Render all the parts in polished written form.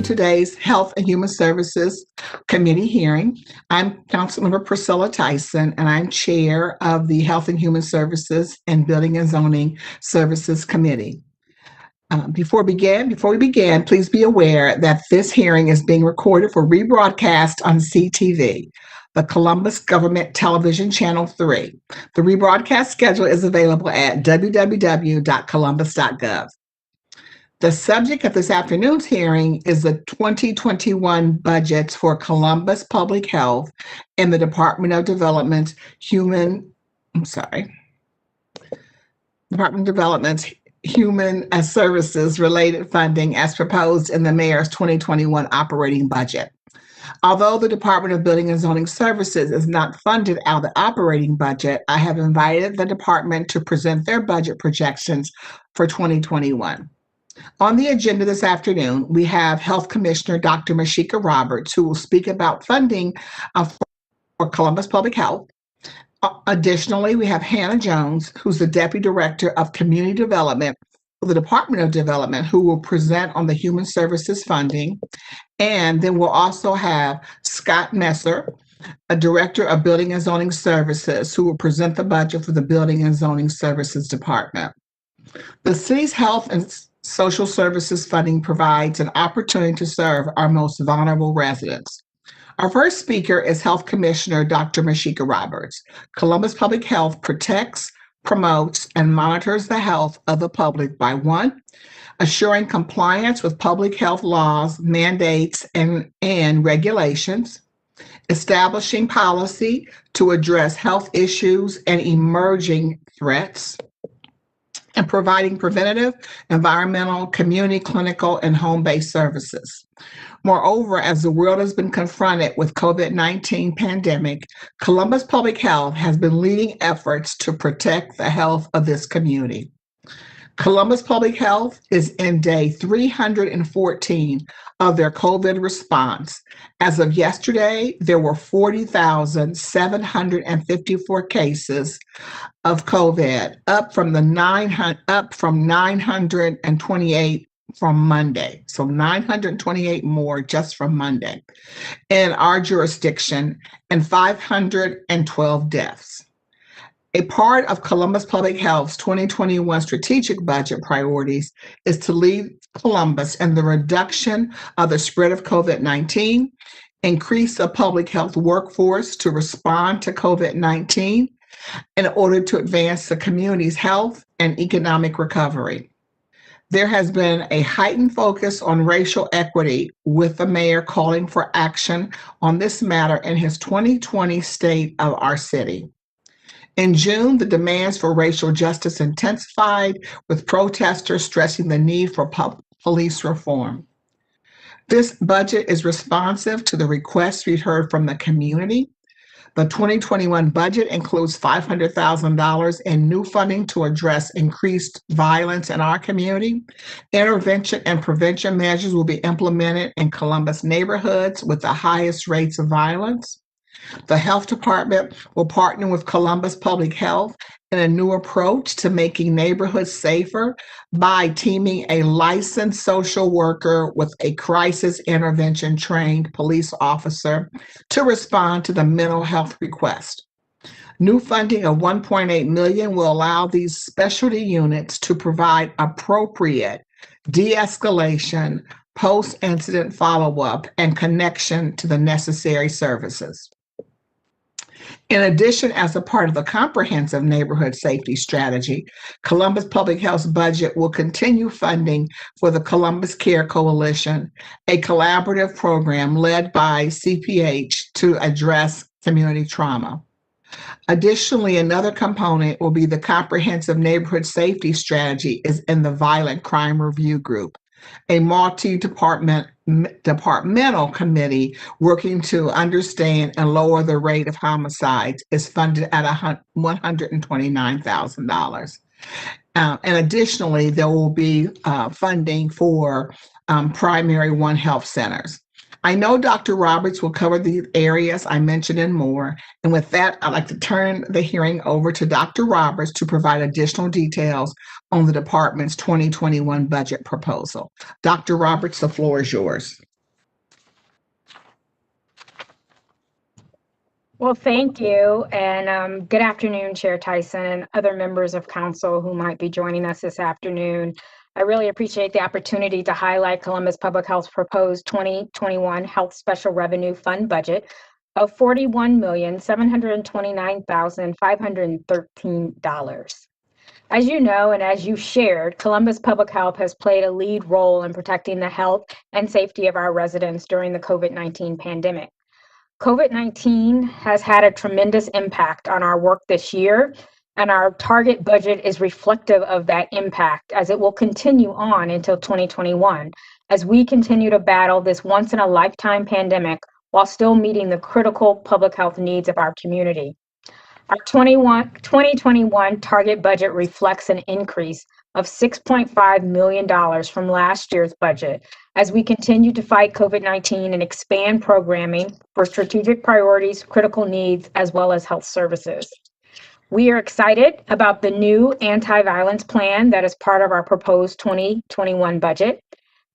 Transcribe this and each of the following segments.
today's Health and Human Services Committee hearing. I'm Councilmember Priscilla Tyson, and I'm Chair of the Health and Human Services and Building and Zoning Services Committee. Before we begin, please be aware that this hearing is being recorded for rebroadcast on Cmte, the Columbus Government Television Channel 3. The rebroadcast schedule is available at www.columbus.gov. The subject of this afternoon's hearing is the 2021 budgets for Columbus Public Health and the Department of Development's Human Services related funding as proposed in the Mayor's 2021 operating budget. Although the Department of Building and Zoning Services is not funded out of the operating budget, I have invited the department to present their budget projections for 2021. On the agenda this afternoon, we have Health Commissioner Dr. Mashika Roberts, who will speak about funding for Columbus Public Health. Additionally, we have Hannah Jones, who's the Deputy Director of Community Development for the Department of Development, who will present on the Human Services funding. And then we'll also have Scott Messer, a Director of Building and Zoning Services, who will present the budget for the Building and Zoning Services Department. The city's health and social services funding provides an opportunity to serve our most vulnerable residents. Our first speaker is Health Commissioner Dr. Mashika Roberts. Columbus Public Health protects, promotes, and monitors the health of the public by 1, assuring compliance with public health laws, mandates, and regulations, establishing policy to address health issues and emerging threats, and providing preventative, environmental, community, clinical, and home-based services. Moreover, as the world has been confronted with COVID-19 pandemic, Columbus Public Health has been leading efforts to protect the health of this community. Columbus Public Health is in day 314 of their COVID response. As of yesterday, there were 40,754 cases of COVID, up from 928 from Monday. So 928 more just from Monday in our jurisdiction, and 512 deaths. A part of Columbus Public Health's 2021 strategic budget priorities is to lead Columbus in the reduction of the spread of COVID-19, increase the public health workforce to respond to COVID-19 in order to advance the community's health and economic recovery. There has been a heightened focus on racial equity, with the mayor calling for action on this matter in his 2020 State of Our City. In June, the demands for racial justice intensified, with protesters stressing the need for police reform. This budget is responsive to the requests we heard from the community. The 2021 budget includes $500,000 in new funding to address increased violence in our community. Intervention and prevention measures will be implemented in Columbus neighborhoods with the highest rates of violence. The health department will partner with Columbus Public Health in a new approach to making neighborhoods safer by teaming a licensed social worker with a crisis intervention trained police officer to respond to the mental health request. New funding of $1.8 million will allow these specialty units to provide appropriate de-escalation, post-incident follow-up, and connection to the necessary services. In addition, as a part of the comprehensive neighborhood safety strategy, Columbus Public Health's budget will continue funding for the Columbus Care Coalition, a collaborative program led by CPH to address community trauma. Additionally, another component will be the comprehensive neighborhood safety strategy is in the Violent Crime Review Group, a multi-departmental committee working to understand and lower the rate of homicides, is funded at $129,000. And additionally, there will be funding for primary One Health centers. I know Dr. Roberts will cover the areas I mentioned and more. And with that, I'd like to turn the hearing over to Dr. Roberts to provide additional details on the department's 2021 budget proposal. Dr. Roberts, the floor is yours. Well, thank you. And good afternoon, Chair Tyson and other members of council who might be joining us this afternoon. I really appreciate the opportunity to highlight Columbus Public Health's proposed 2021 Health Special Revenue Fund budget of $41,729,513. As you know, and as you shared, Columbus Public Health has played a lead role in protecting the health and safety of our residents during the COVID-19 pandemic. COVID-19 has had a tremendous impact on our work this year, and our target budget is reflective of that impact as it will continue on until 2021 as we continue to battle this once in a lifetime pandemic while still meeting the critical public health needs of our community. Our 2021 target budget reflects an increase of $6.5 million from last year's budget as we continue to fight COVID-19 and expand programming for strategic priorities, critical needs, as well as health services. We are excited about the new anti-violence plan that is part of our proposed 2021 budget.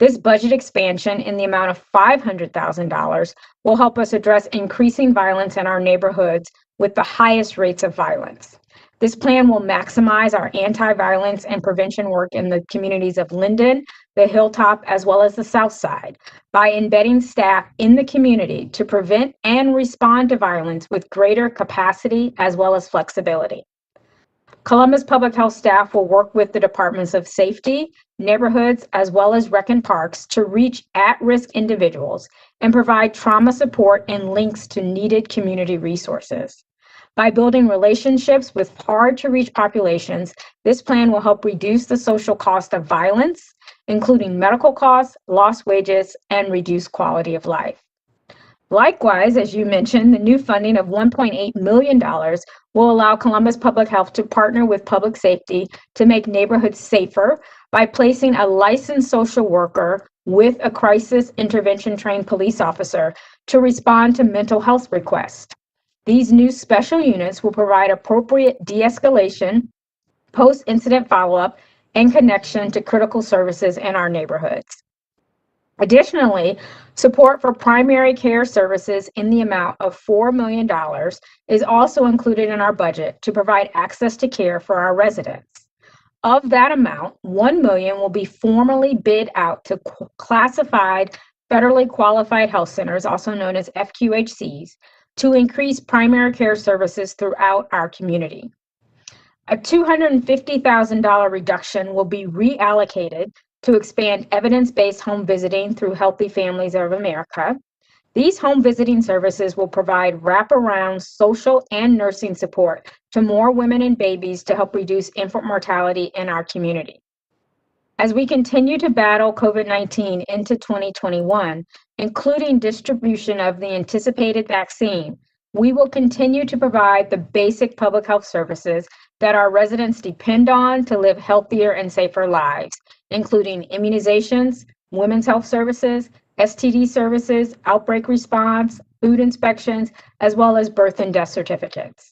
This budget expansion in the amount of $500,000 will help us address increasing violence in our neighborhoods with the highest rates of violence. This plan will maximize our anti-violence and prevention work in the communities of Linden, the Hilltop, as well as the South Side by embedding staff in the community to prevent and respond to violence with greater capacity as well as flexibility. Columbus Public Health staff will work with the Departments of Safety, Neighborhoods, as well as Rec and Parks to reach at-risk individuals and provide trauma support and links to needed community resources. By building relationships with hard-to-reach populations, this plan will help reduce the social cost of violence, including medical costs, lost wages, and reduced quality of life. Likewise, as you mentioned, the new funding of $1.8 million will allow Columbus Public Health to partner with public safety to make neighborhoods safer by placing a licensed social worker with a crisis intervention trained police officer to respond to mental health requests. These new special units will provide appropriate de-escalation, post-incident follow-up, and connection to critical services in our neighborhoods. Additionally, support for primary care services in the amount of $4 million is also included in our budget to provide access to care for our residents. Of that amount, $1 million will be formally bid out to classified federally qualified health centers, also known as FQHCs, to increase primary care services throughout our community. A $250,000 reduction will be reallocated to expand evidence-based home visiting through Healthy Families of America. These home visiting services will provide wraparound social and nursing support to more women and babies to help reduce infant mortality in our community. As we continue to battle COVID-19 into 2021, including distribution of the anticipated vaccine, we will continue to provide the basic public health services that our residents depend on to live healthier and safer lives, including immunizations, women's health services, STD services, outbreak response, food inspections, as well as birth and death certificates.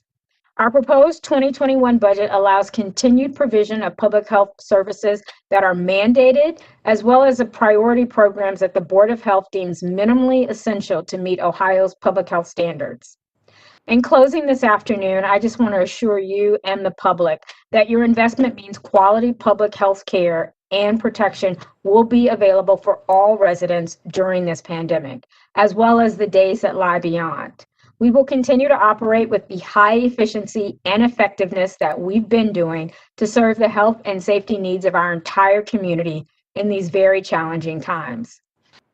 Our proposed 2021 budget allows continued provision of public health services that are mandated, as well as the priority programs that the Board of Health deems minimally essential to meet Ohio's public health standards. In closing this afternoon, I just want to assure you and the public that your investment means quality public health care and protection will be available for all residents during this pandemic, as well as the days that lie beyond. We will continue to operate with the high efficiency and effectiveness that we've been doing to serve the health and safety needs of our entire community in these very challenging times.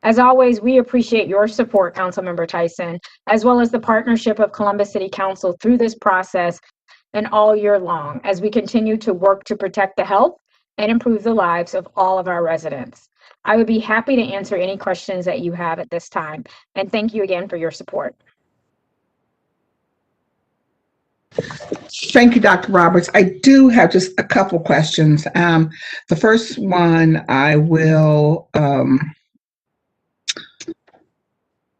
As always, we appreciate your support, Councilmember Tyson, as well as the partnership of Columbus City Council through this process and all year long as we continue to work to protect the health and improve the lives of all of our residents. I would be happy to answer any questions that you have at this time, and thank you again for your support. Thank you, Dr. Roberts. I do have just a couple questions. The first one I will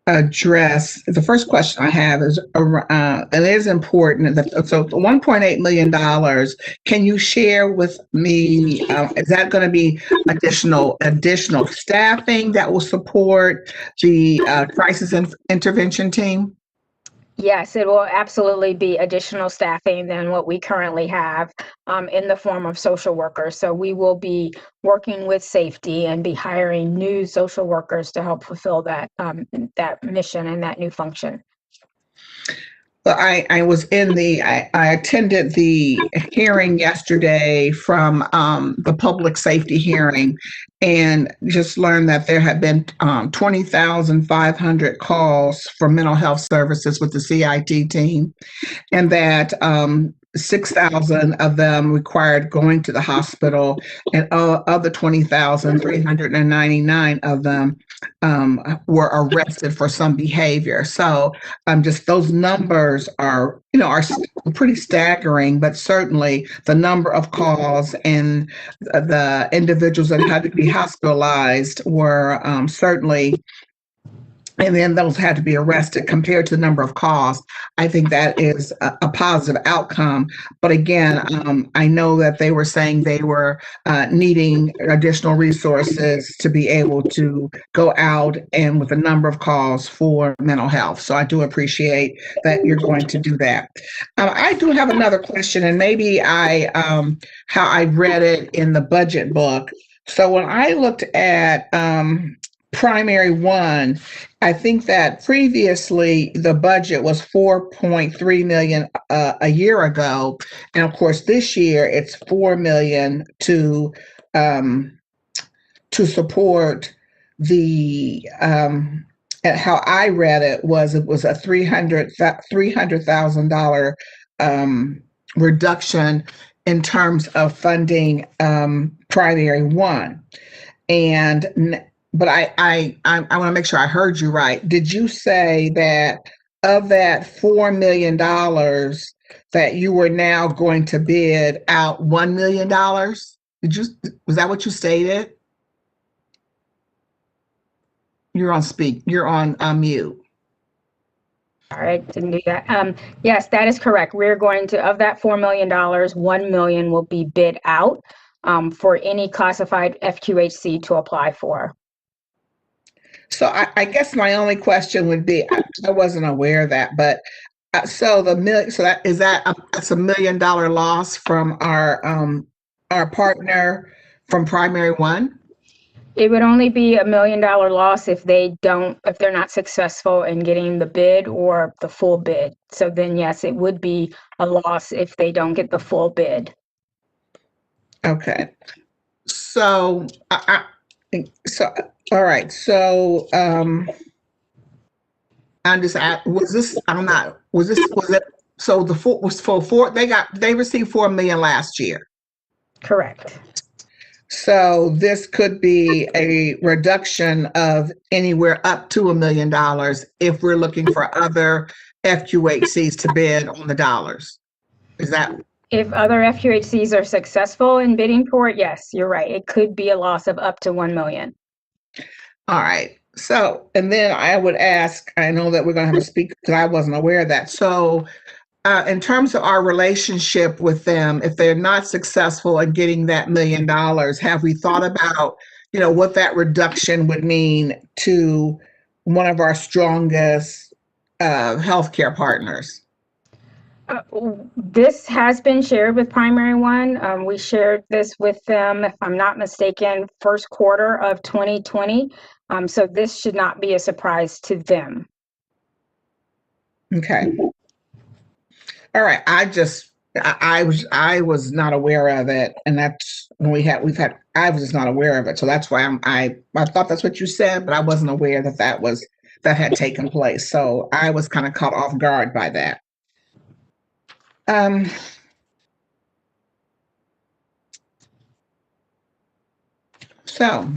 address. The first question I have is, it is important. So the $1.8 million, can you share with me, is that going to be additional staffing that will support the crisis intervention team? Yes, it will absolutely be additional staffing than what we currently have in the form of social workers. So we will be working with safety and be hiring new social workers to help fulfill that mission and that new function. Well, I attended the hearing yesterday from the public safety hearing, and just learned that there had been 20,500 calls for mental health services with the CIT team, and that 6,000 of them required going to the hospital, and of the 20,399 of them were arrested for some behavior. So just those numbers are, pretty staggering, but certainly the number of calls and the individuals that had to be hospitalized were certainly, and then those had to be arrested compared to the number of calls. I think that is a positive outcome. But again, I know that they were saying they were needing additional resources to be able to go out and with a number of calls for mental health. So I do appreciate that you're going to do that. I do have another question, and maybe how I read it in the budget book. So when I looked at primary one, I think that previously the budget was 4.3 million a year ago, and of course this year it's 4 million to support the how I read it was a $300,000 reduction in terms of funding primary one. But I want to make sure I heard you right. Did you say that of that $4 million that you were now going to bid out $1 million? Was that what you stated? You're on mute. All right, didn't do that. Yes, that is correct. We're going to, of that $4 million, $1 million will be bid out for any classified FQHC to apply for. So I guess my only question would be, I wasn't aware of that, but that's a $1 million loss from our partner from primary one? It would only be $1 million loss if they're not successful in getting the bid or the full bid. So then yes, it would be a loss if they don't get the full bid. Okay. So all right. So I'm just was it so the full was for four they received 4 million last year? Correct. So this could be a reduction of anywhere up to $1 million if we're looking for other FQHCs to bid on the dollars. Is that? If other FQHCs are successful in bidding for it, yes, you're right. It could be a loss of up to 1 million. All right. So, and then I would ask, I know that we're going to have a speaker because I wasn't aware of that. So, in terms of our relationship with them, if they're not successful in getting that $1 million, have we thought about, what that reduction would mean to one of our strongest healthcare partners? This has been shared with Primary One. We shared this with them, if I'm not mistaken, first quarter of 2020. So this should not be a surprise to them. Okay. All right. I was not aware of it, and that's when I was just not aware of it. So that's why I thought that's what you said, but I wasn't aware that had taken place. So I was kind of caught off guard by that. So,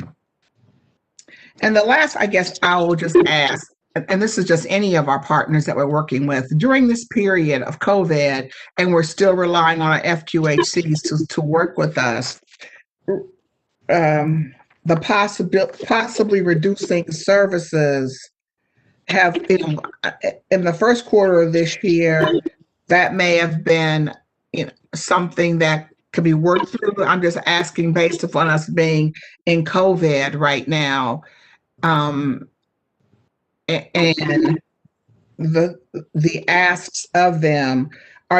and the last, I guess I will just ask, and this is just any of our partners that we're working with during this period of COVID, and we're still relying on our FQHCs to work with us. The possibly reducing services have been in the first quarter of this year. That may have been something that could be worked through. I'm just asking based upon us being in COVID right now. And the asks of them,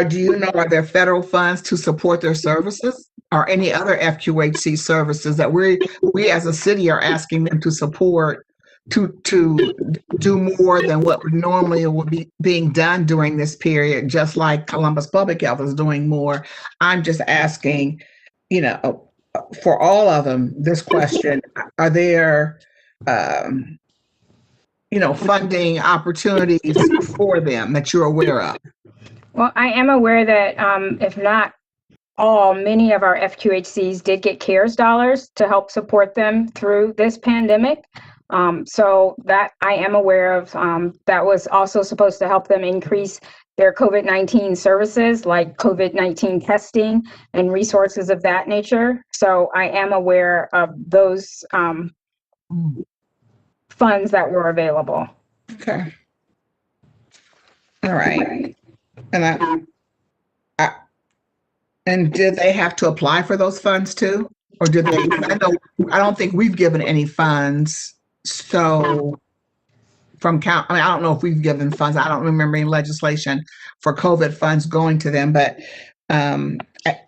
do you know, are there federal funds to support their services or any other FQHC services that we as a city are asking them to support to do more than what normally would be being done during this period, just like Columbus Public Health is doing more? I'm just asking, for all of them, this question: are there funding opportunities for them that you're aware of? Well, I am aware that if not all, many of our FQHCs did get CARES dollars to help support them through this pandemic. So that I am aware of. That was also supposed to help them increase their COVID-19 services like COVID-19 testing and resources of that nature. So I am aware of those funds that were available. Okay. All right. And and did they have to apply for those funds too? Or did they? I don't think we've given any funds. So I don't know if we've given funds. I don't remember any legislation for COVID funds going to them, but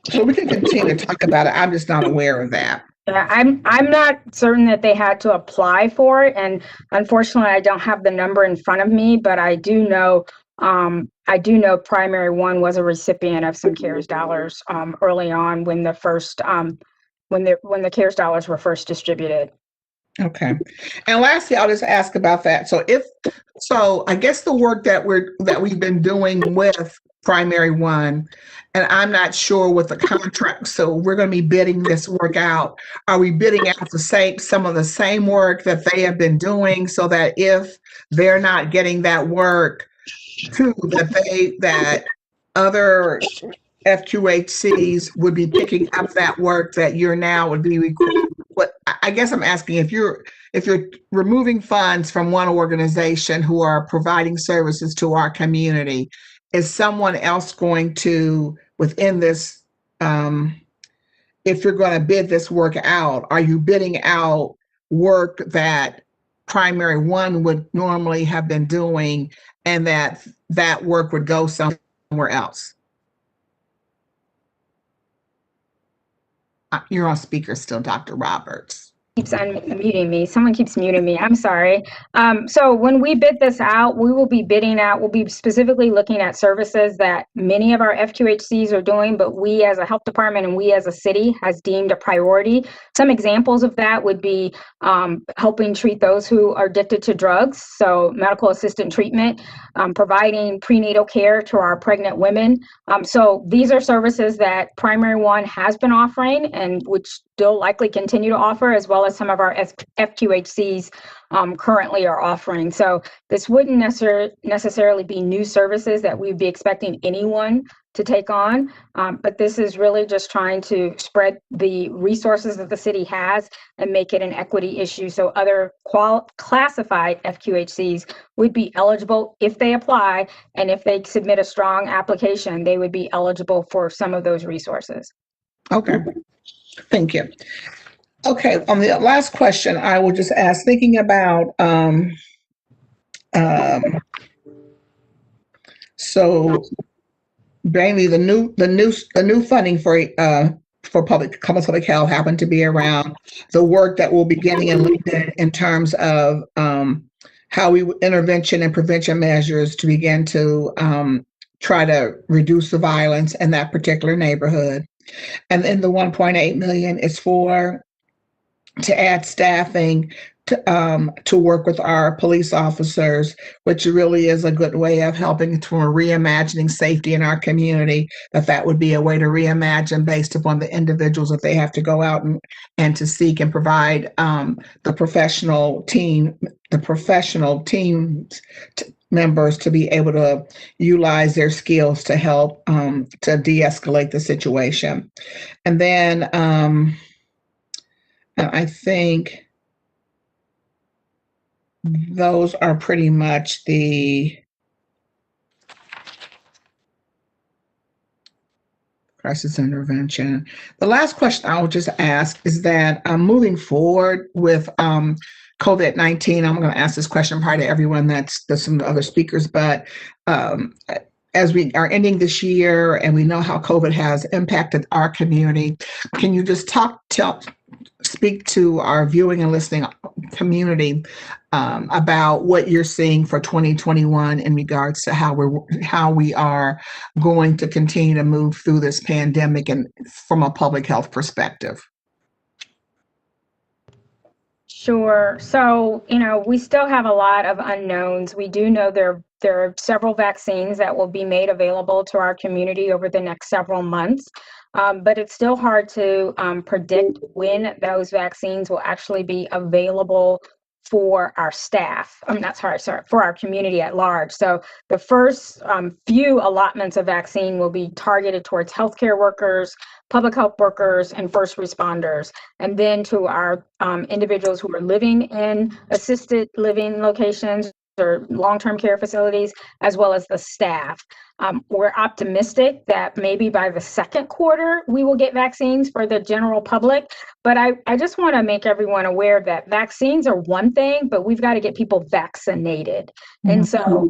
so we can continue to talk about it. I'm just not aware of that. Yeah, I'm not certain that they had to apply for it, and unfortunately, I don't have the number in front of me. But I do know Primary One was a recipient of some CARES dollars early on when the first when the CARES dollars were first distributed. Okay. And lastly, I'll just ask about that. So I guess the work that we've been doing with Primary One, and I'm not sure with the contract. So we're going to be bidding this work out. Are we bidding out some of the same work that they have been doing, so that if they're not getting that work too, that other FQHCs would be picking up that work that you're now would be? What I guess I'm asking, if you're removing funds from one organization who are providing services to our community, is someone else going to, within this, if you're going to bid this work out, are you bidding out work that Primary One would normally have been doing, and that work would go somewhere else? You're on speaker still, Dr. Roberts. Keeps unmuting me. Someone keeps muting me. I'm sorry. So when we bid this out, we'll be specifically looking at services that many of our FQHCs are doing, but we as a health department and we as a city has deemed a priority. Some examples of that would be helping treat those who are addicted to drugs, so medical assistant treatment, providing prenatal care to our pregnant women. So these are services that Primary One has been offering and would still likely continue to offer, as well as some of our FQHCs currently are offering. So this wouldn't necessarily be new services that we'd be expecting anyone to take on, but this is really just trying to spread the resources that the city has and make it an equity issue, so other classified FQHCs would be eligible if they apply, and if they submit a strong application, they would be eligible for some of those resources. Okay, thank you. Okay, on the last question, I will just ask, thinking about so mainly the new funding for public health happened to be around the work that we'll be getting in terms of how intervention and prevention measures to begin to try to reduce the violence in that particular neighborhood. And then the 1.8 million is to add staffing to work with our police officers, which really is a good way of helping to reimagining safety in our community. That would be a way to reimagine based upon the individuals that they have to go out and to seek and provide the professional team members to be able to utilize their skills to help to de-escalate the situation. And then I think those are pretty much the crisis intervention. The last question I will just ask is that moving forward with COVID-19, I'm going to ask this question probably to everyone there's some other speakers, but um, as we are ending this year and we know how COVID has impacted our community, can you just speak to our viewing and listening community about what you're seeing for 2021 in regards to how we are going to continue to move through this pandemic and from a public health perspective? Sure. So, we still have a lot of unknowns. We do know there are several vaccines that will be made available to our community over the next several months. But it's still hard to predict when those vaccines will actually be available for our staff. I'm not sorry, for our community at large. So the first few allotments of vaccine will be targeted towards healthcare workers, public health workers, and first responders, and then to our individuals who are living in assisted living locations or long-term care facilities, as well as the staff. We're optimistic that maybe by the second quarter, we will get vaccines for the general public. But I just want to make everyone aware that vaccines are one thing, but we've got to get people vaccinated. And so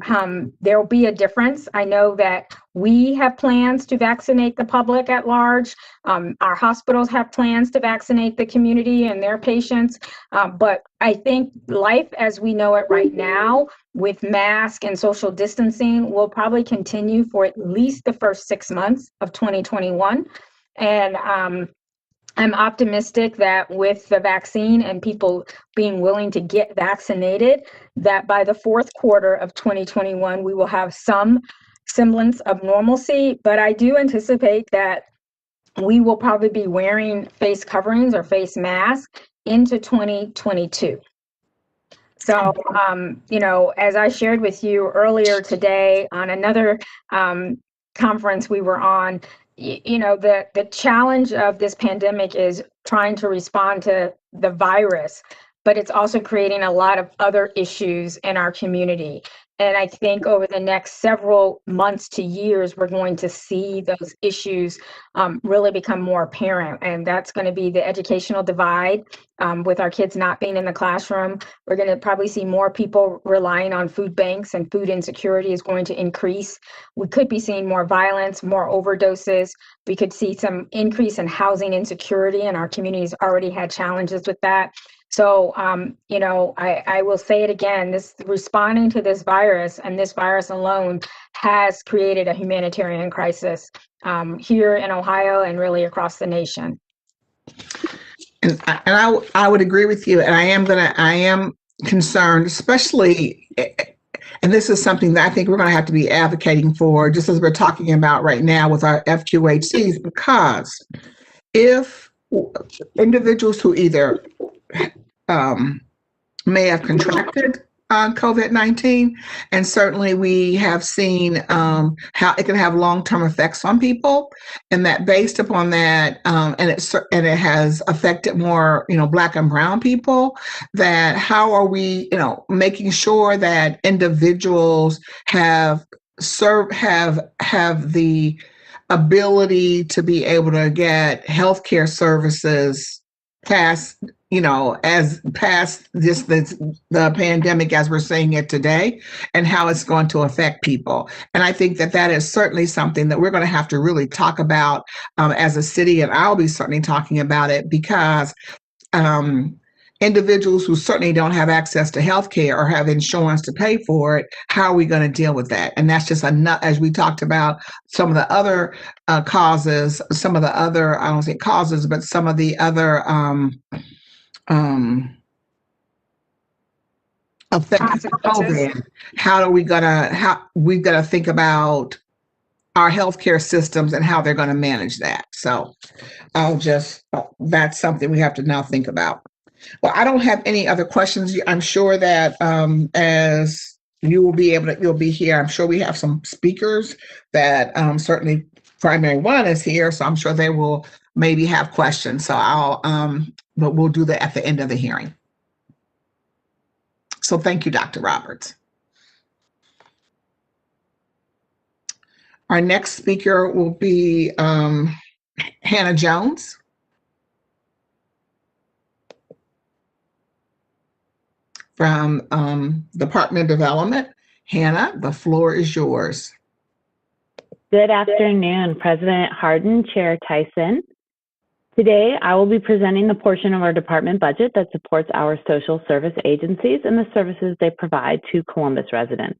there will be a difference. I know that we have plans to vaccinate the public at large. Our hospitals have plans to vaccinate the community and their patients. But I think life as we know it right now, with mask and social distancing, will probably continue for at least the first 6 months of 2021. And I'm optimistic that with the vaccine and people being willing to get vaccinated, that by the fourth quarter of 2021, we will have some semblance of normalcy. But I do anticipate that we will probably be wearing face coverings or face masks into 2022. So, as I shared with you earlier today on another conference we were on, the challenge of this pandemic is trying to respond to the virus, but it's also creating a lot of other issues in our community. And I think over the next several months to years, we're going to see those issues really become more apparent. And that's going to be the educational divide with our kids not being in the classroom. We're going to probably see more people relying on food banks, and food insecurity is going to increase. We could be seeing more violence, more overdoses. We could see some increase in housing insecurity, and our communities already had challenges with that. So, I will say it again, this responding to this virus and this virus alone has created a humanitarian crisis here in Ohio and really across the nation. And I would agree with you. And I am concerned, especially, and this is something that I think we're going to have to be advocating for, just as we're talking about right now with our FQHCs, because if individuals who either may have contracted COVID-19, and certainly we have seen how it can have long-term effects on people, and that based upon that, and it has affected more, Black and Brown people. That how are we, making sure that individuals have the ability to be able to get healthcare services past the pandemic as we're seeing it today, and how it's going to affect people. And I think that is certainly something that we're going to have to really talk about as a city, and I'll be certainly talking about it, because individuals who certainly don't have access to health care or have insurance to pay for it, how are we going to deal with that? And that's just as we talked about some of the other causes, some of the other, I don't say causes, but some of the other effects of COVID. We've got to think about our healthcare systems and how they're going to manage that. So that's something we have to now think about. Well, I don't have any other questions. I'm sure that as you'll be here. I'm sure we have some speakers that certainly primary one is here, so I'm sure they will maybe have questions. So but we'll do that at the end of the hearing. So thank you, Dr. Roberts. Our next speaker will be Hannah Jones. from Department of Development. Hannah, the floor is yours. Good afternoon, President Hardin, Chair Tyson. Today, I will be presenting the portion of our department budget that supports our social service agencies and the services they provide to Columbus residents.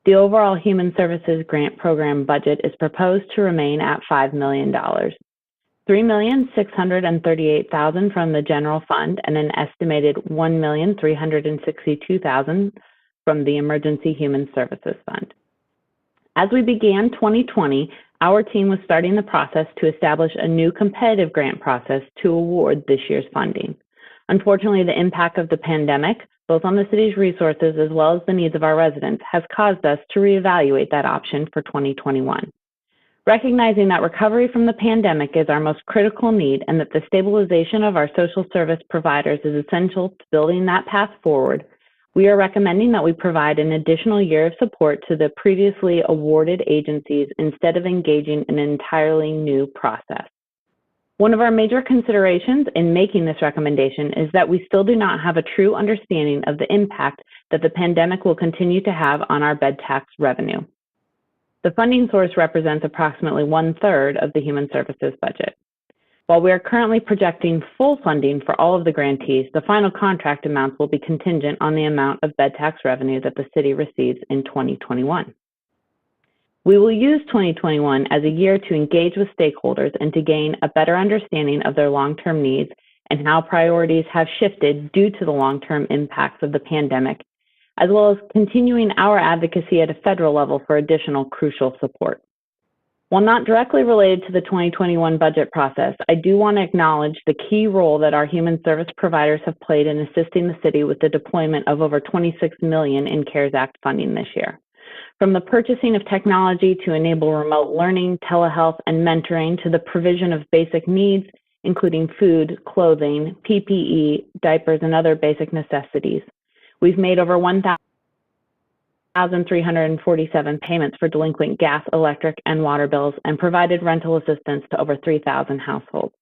The overall Human Services Grant Program budget is proposed to remain at $5 million. $3,638,000 from the general fund and an estimated $1,362,000 from the Emergency Human Services Fund. As we began 2020, our team was starting the process to establish a new competitive grant process to award this year's funding. Unfortunately, the impact of the pandemic, both on the city's resources as well as the needs of our residents, has caused us to reevaluate that option for 2021. Recognizing that recovery from the pandemic is our most critical need and that the stabilization of our social service providers is essential to building that path forward, we are recommending that we provide an additional year of support to the previously awarded agencies instead of engaging in an entirely new process. One of our major considerations in making this recommendation is that we still do not have a true understanding of the impact that the pandemic will continue to have on our bed tax revenue. The funding source represents approximately 1/3 of the Human Services budget. While we are currently projecting full funding for all of the grantees, the final contract amounts will be contingent on the amount of bed tax revenue that the city receives in 2021. We will use 2021 as a year to engage with stakeholders and to gain a better understanding of their long-term needs and how priorities have shifted due to the long-term impacts of the pandemic, as well as continuing our advocacy at a federal level for additional crucial support. While not directly related to the 2021 budget process, I do want to acknowledge the key role that our human service providers have played in assisting the city with the deployment of over $26 million in CARES Act funding this year. From the purchasing of technology to enable remote learning, telehealth, and mentoring to the provision of basic needs, including food, clothing, PPE, diapers, and other basic necessities. We've made over 1,347 payments for delinquent gas, electric, and water bills and provided rental assistance to over 3,000 households.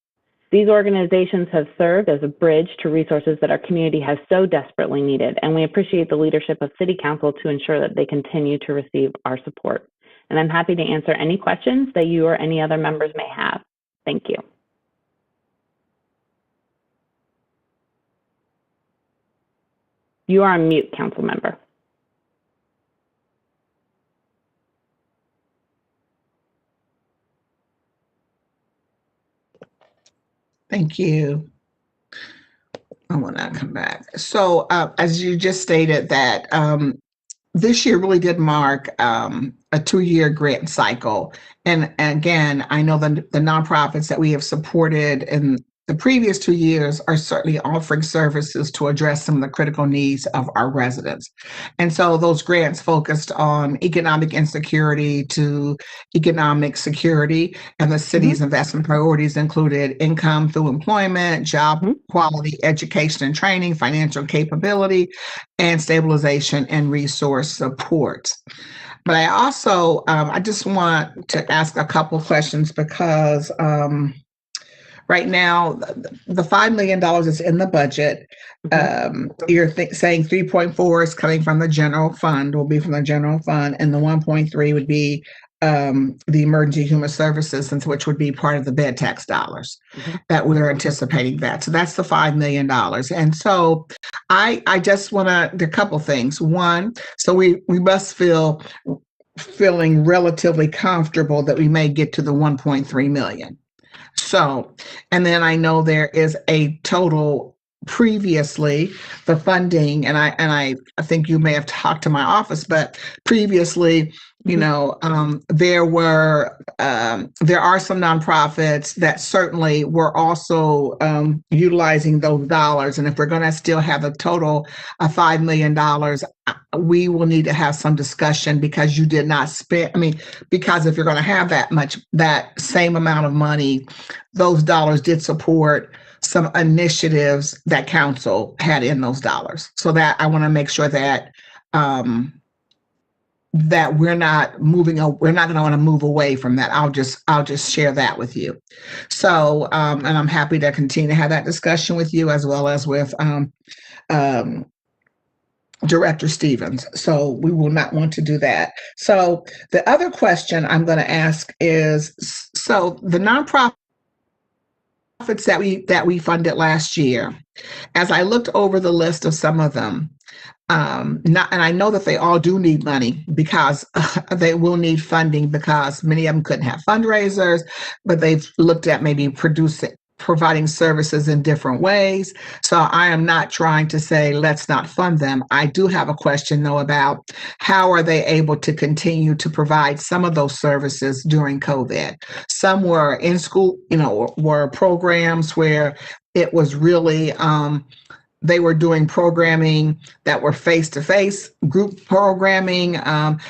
These organizations have served as a bridge to resources that our community has so desperately needed, and we appreciate the leadership of City Council to ensure that they continue to receive our support. And I'm happy to answer any questions that you or any other members may have. Thank you. You are on mute, council member. Thank you. I will not come back. So as you just stated that this year really did mark a 2-year grant cycle. And again, I know the nonprofits that we have supported in the previous 2 years are certainly offering services to address some of the critical needs of our residents. And so those grants focused on economic insecurity to economic security, and the city's investment priorities included income through employment, job quality, education and training, financial capability, and stabilization and resource support. But I also, I just want to ask a couple of questions because right now, the $5 million is in the budget. You're saying 3.4 is coming from the general fund, will be from the general fund, and the 1.3 would be the Emergency Human Services, which would be part of the bed tax dollars that we're anticipating that. So that's the $5 million. And so I just want to, there are a couple things. One, so we must feeling relatively comfortable that we may get to the 1.3 million. So, and then I know there is a total previously the funding, and I think you may have talked to my office, but previously, you know, there are some nonprofits that certainly were also utilizing those dollars. And if we're going to still have a total of $5 million, we will need to have some discussion because you did not spend, because if you're going to have that same amount of money, those dollars did support some initiatives that council had in those dollars. So that I want to make sure that that we're not going to want to move away from that. I'll just share that with you. So, and I'm happy to continue to have that discussion with you as well as with Director Stevens. So we will not want to do that. So the other question I'm going to ask is, so the nonprofits that we funded last year, as I looked over the list of some of them, and I know that they all do need money because they will need funding because many of them couldn't have fundraisers, but they've looked at maybe providing services in different ways. So I am not trying to say let's not fund them. I do have a question though about how are they able to continue to provide some of those services during COVID. Some were in school, were programs where it was really they were doing programming that were face-to-face group programming.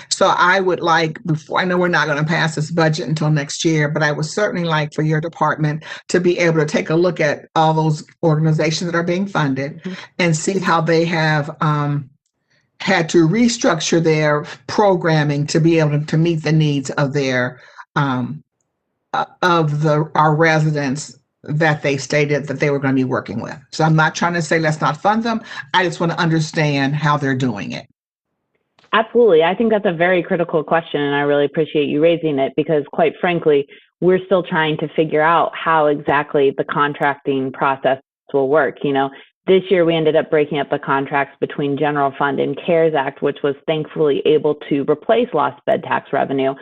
So I would like, before, I know we're not going to pass this budget until next year, but I would certainly like for your department to be able to take a look at all those organizations that are being funded and see how they have had to restructure their programming to be able to meet the needs of their our residents that they stated that they were going to be working with. So I'm not trying to say let's not fund them. I just want to understand how they're doing it. Absolutely. I think that's a very critical question, and I really appreciate you raising it because, quite frankly, we're still trying to figure out how exactly the contracting process will work. This year we ended up breaking up the contracts between General Fund and CARES Act, which was thankfully able to replace lost bed tax revenue.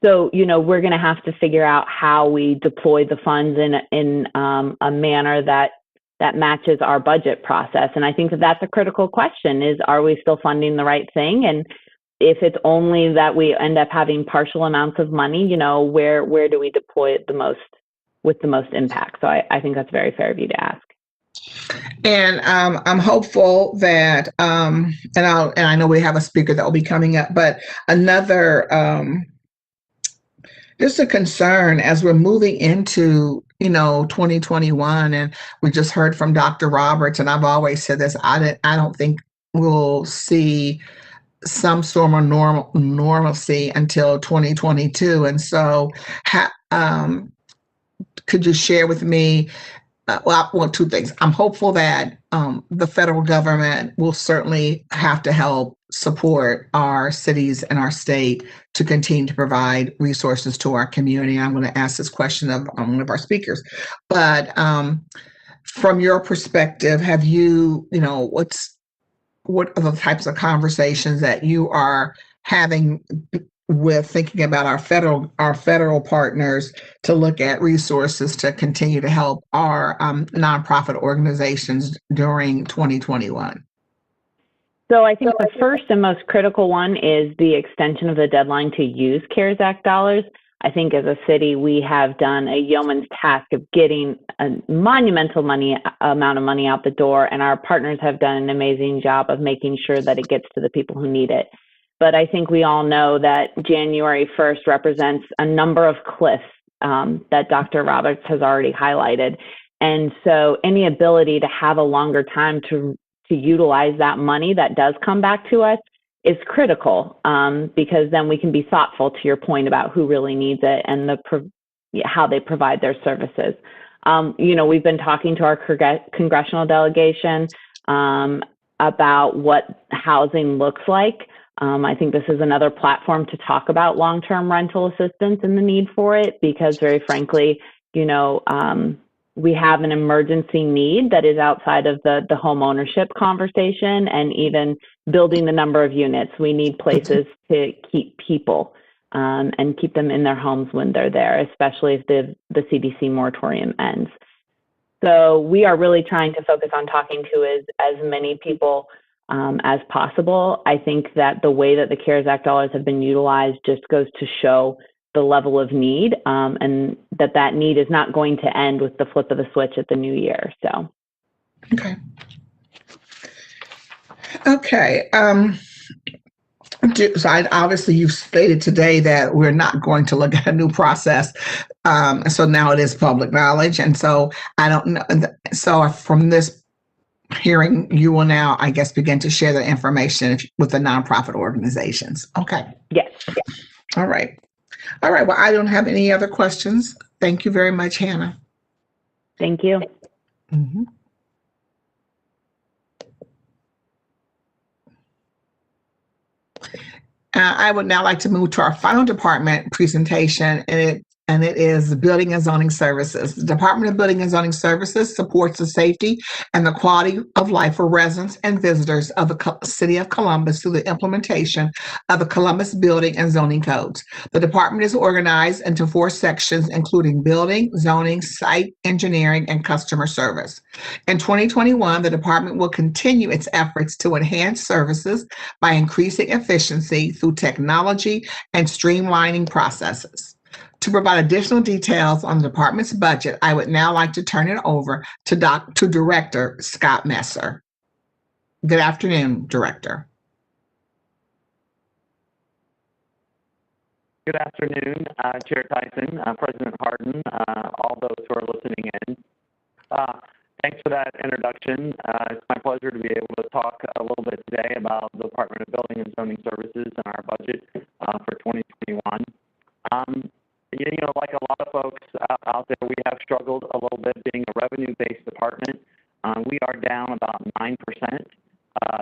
So, we're going to have to figure out how we deploy the funds in a manner that matches our budget process. And I think that's a critical question is, are we still funding the right thing? And if it's only that we end up having partial amounts of money, where do we deploy it the most with the most impact? So I think that's very fair of you to ask. And I'm hopeful that, and I know we have a speaker that will be coming up, but another, just a concern as we're moving into 2021, and we just heard from Dr. Roberts, and I've always said this, I don't think we'll see some sort of normalcy until 2022. And so could you share with me, well, two things. I'm hopeful that the federal government will certainly have to help support our cities and our state to continue to provide resources to our community. I'm going to ask this question of one of our speakers. But from your perspective, have you, what are the types of conversations that you are having with thinking about our federal partners to look at resources to continue to help our nonprofit organizations during 2021? So I think the first and most critical one is the extension of the deadline to use CARES Act dollars. I think as a city, we have done a yeoman's task of getting a monumental amount of money out the door, and our partners have done an amazing job of making sure that it gets to the people who need it. But I think we all know that January 1st represents a number of cliffs that Dr. Roberts has already highlighted. And so any ability to have a longer time to utilize that money that does come back to us is critical, because then we can be thoughtful, to your point about who really needs it and how they provide their services. We've been talking to our congressional delegation about what housing looks like. I think this is another platform to talk about long-term rental assistance and the need for it, because very frankly, we have an emergency need that is outside of the home ownership conversation and even building the number of units. We need places to keep people and keep them in their homes when they're there, especially if the CDC moratorium ends. So we are really trying to focus on talking to as many people as possible. I think that the way that the CARES Act dollars have been utilized just goes to show the level of need, and that need is not going to end with the flip of the switch at the new year. So, okay. So obviously you've stated today that we're not going to look at a new process. So now it is public knowledge, and so I don't know. So from this hearing, you will now, I guess, begin to share the information with the nonprofit organizations. Okay. Yes. All right. Well, I don't have any other questions. Thank you very much, Hannah. Thank you. Mm-hmm. I would now like to move to our final department presentation, and it is Building and Zoning Services. The Department of Building and Zoning Services supports the safety and the quality of life for residents and visitors of the City of Columbus through the implementation of the Columbus Building and Zoning Codes. The department is organized into 4 sections, including building, zoning, site engineering, and customer service. In 2021, the department will continue its efforts to enhance services by increasing efficiency through technology and streamlining processes. To provide additional details on the department's budget, I would now like to turn it over to Director Scott Messer. Good afternoon, Director. Good afternoon, Chair Tyson, President Harden, all those who are listening in. Thanks for that introduction. It's my pleasure to be able to talk a little bit today about the Department of Building and Zoning Services and our budget for 2021. Like a lot of folks out there, we have struggled a little bit being a revenue-based department. We are down about 9%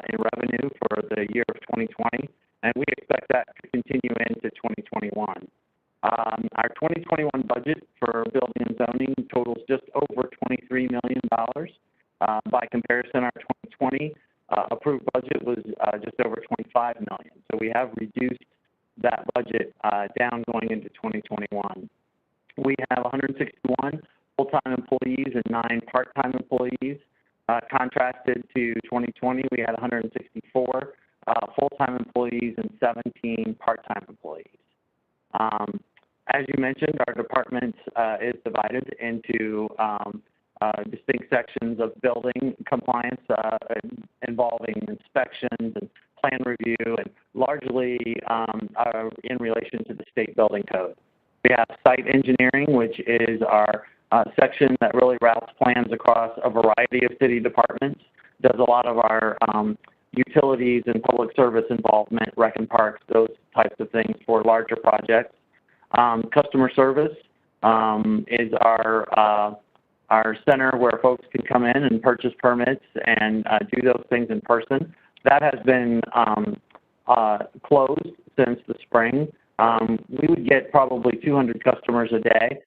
in revenue for the year of 2020, and we expect that to continue into 2021. Our 2021 budget for building and zoning totals just over $23 million. By comparison, our 2020 approved budget was just over $25 million. So we have reduced that budget down going into 2021. We have 161 full-time employees and 9 part-time employees. Contrasted to 2020, we had 164 full-time employees and 17 part-time employees. As you mentioned, our department is divided into distinct sections of building compliance involving inspections and plan review, and largely in relation to the state building code. We have site engineering, which is our section that really routes plans across a variety of city departments, does a lot of our utilities and public service involvement, rec and parks, those types of things for larger projects. Customer service is our center where folks can come in and purchase permits and do those things in person. That has been closed since the spring. We would get probably 200 customers a day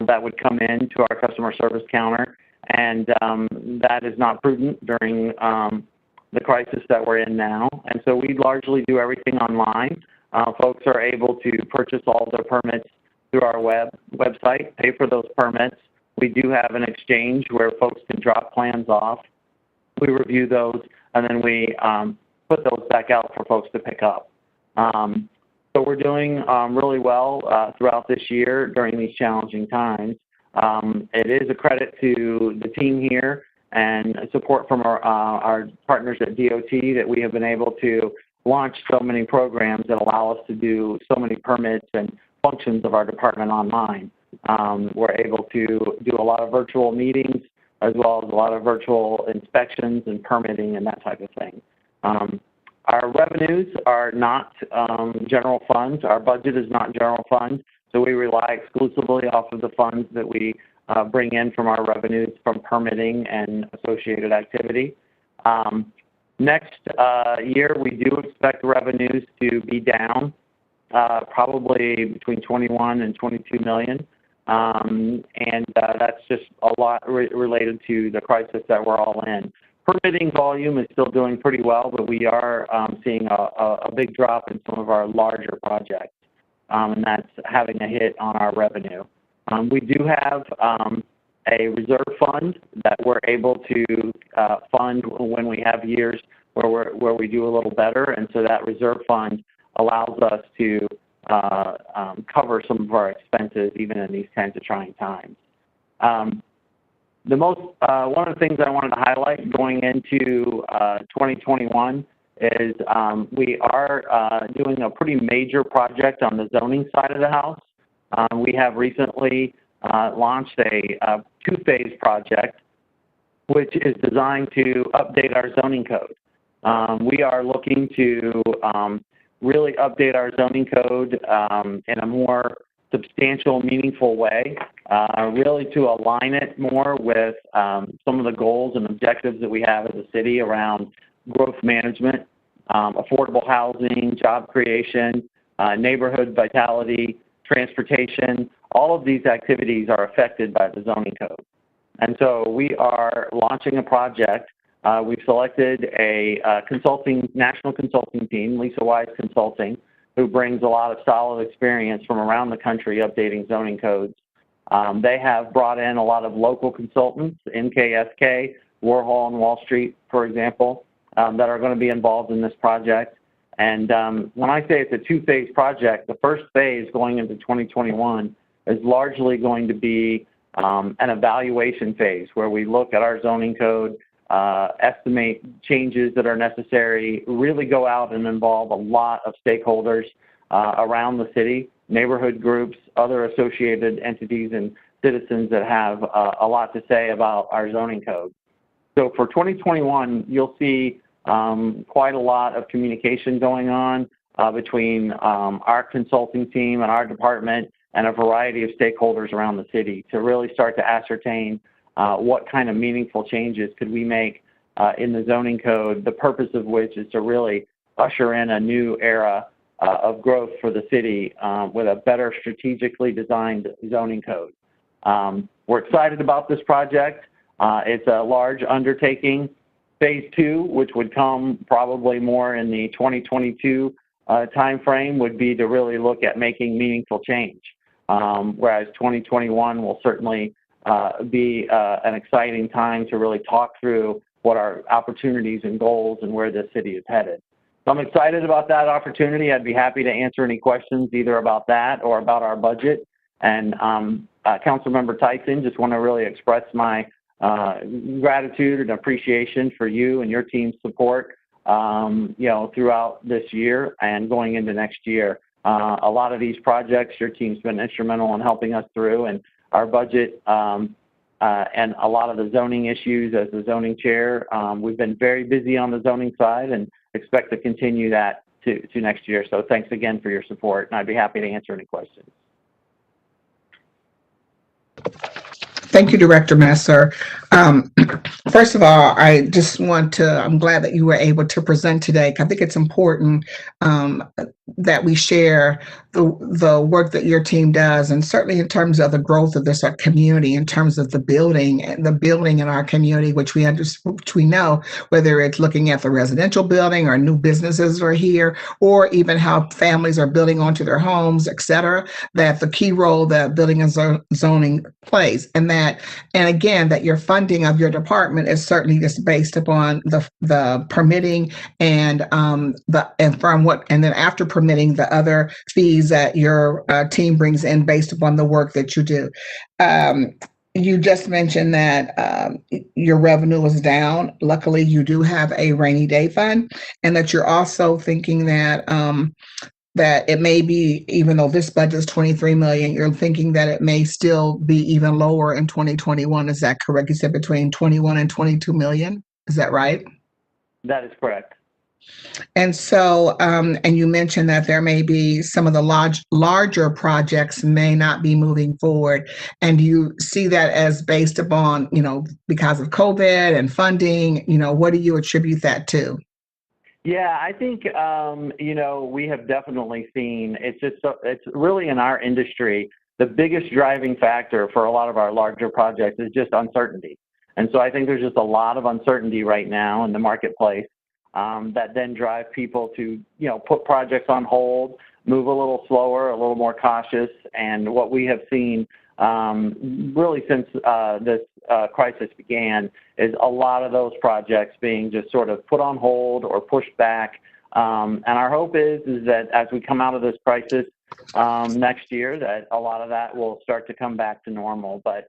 that would come in to our customer service counter, and that is not prudent during the crisis that we're in now. And so we largely do everything online. Folks are able to purchase all their permits through our website, pay for those permits. We do have an exchange where folks can drop plans off. We review those, and then we put those back out for folks to pick up. So we're doing really well throughout this year during these challenging times. It is a credit to the team here and support from our partners at DOT that we have been able to launch so many programs that allow us to do so many permits and functions of our department online. We're able to do a lot of virtual meetings as well as a lot of virtual inspections and permitting and that type of thing. Our revenues are not general funds. Our budget is not general funds, so we rely exclusively off of the funds that we bring in from our revenues from permitting and associated activity. Next year, we do expect revenues to be down probably between 21 and 22 million. And that's just a lot related to the crisis that we're all in. Permitting volume is still doing pretty well, but we are seeing a big drop in some of our larger projects, and that's having a hit on our revenue. We do have a reserve fund that we're able to fund when we have years where we do a little better, and so that reserve fund allows us to cover some of our expenses even in these kinds of trying times. One of the things I wanted to highlight going into 2021 is we are doing a pretty major project on the zoning side of the house. We have recently launched a 2-phase project, which is designed to update our zoning code. We are looking to really update our zoning code in a more substantial, meaningful way, really to align it more with some of the goals and objectives that we have as a city around growth management, affordable housing, job creation, neighborhood vitality, transportation. All of these activities are affected by the zoning code. And so we are launching a project. We've selected a national consulting team, Lisa Wise Consulting, who brings a lot of solid experience from around the country updating zoning codes. They have brought in a lot of local consultants, NKSK, Warhol and Wall Street, for example, that are going to be involved in this project. And when I say it's a two-phase project, the first phase going into 2021 is largely going to be an evaluation phase where we look at our zoning code, estimate changes that are necessary, really go out and involve a lot of stakeholders around the city, neighborhood groups, other associated entities and citizens that have a lot to say about our zoning code. So for 2021, you'll see quite a lot of communication going on between our consulting team and our department and a variety of stakeholders around the city to really start to ascertain what kind of meaningful changes could we make in the zoning code, the purpose of which is to really usher in a new era of growth for the city with a better strategically designed zoning code. We're excited about this project. It's a large undertaking. Phase 2, which would come probably more in the 2022 timeframe, would be to really look at making meaningful change. Whereas 2021 will certainly be an exciting time to really talk through what our opportunities and goals and where the city is headed. So I'm excited about that opportunity. I'd be happy to answer any questions either about that or about our budget. And Councilmember Tyson, just want to really express my gratitude and appreciation for you and your team's support, throughout this year and going into next year. A lot of these projects, your team's been instrumental in helping us through, and our budget and a lot of the zoning issues as the zoning chair. We've been very busy on the zoning side and expect to continue that to next year. So thanks again for your support, and I'd be happy to answer any questions. Thank you, Director Messer. First of all, I just want to, I'm glad that you were able to present today. I think it's important that we share the work that your team does, and certainly in terms of the growth of this community, in terms of the building in our community, which we know, whether it's looking at the residential building or new businesses are here, or even how families are building onto their homes, et cetera, that the key role that building and zoning plays, and again, that your funding of your department is certainly just based upon the permitting and then after permitting, the other fees that your team brings in based upon the work that you do. You just mentioned that your revenue was down. Luckily, you do have a rainy day fund, and that you're also thinking that that it may be, even though this budget is $23 million, you're thinking that it may still be even lower in 2021. Is that correct? You said between 21 and 22 million. Is that right? That is correct. And so, and you mentioned that there may be some of the larger projects may not be moving forward. And you see that as based upon, because of COVID and funding, what do you attribute that to? Yeah, I think, we have definitely seen, it's really in our industry, the biggest driving factor for a lot of our larger projects is just uncertainty. And so I think there's just a lot of uncertainty right now in the marketplace that then drive people to, put projects on hold, move a little slower, a little more cautious. And what we have seen really since this crisis began is a lot of those projects being just sort of put on hold or pushed back. And our hope is that as we come out of this crisis next year, that a lot of that will start to come back to normal. But,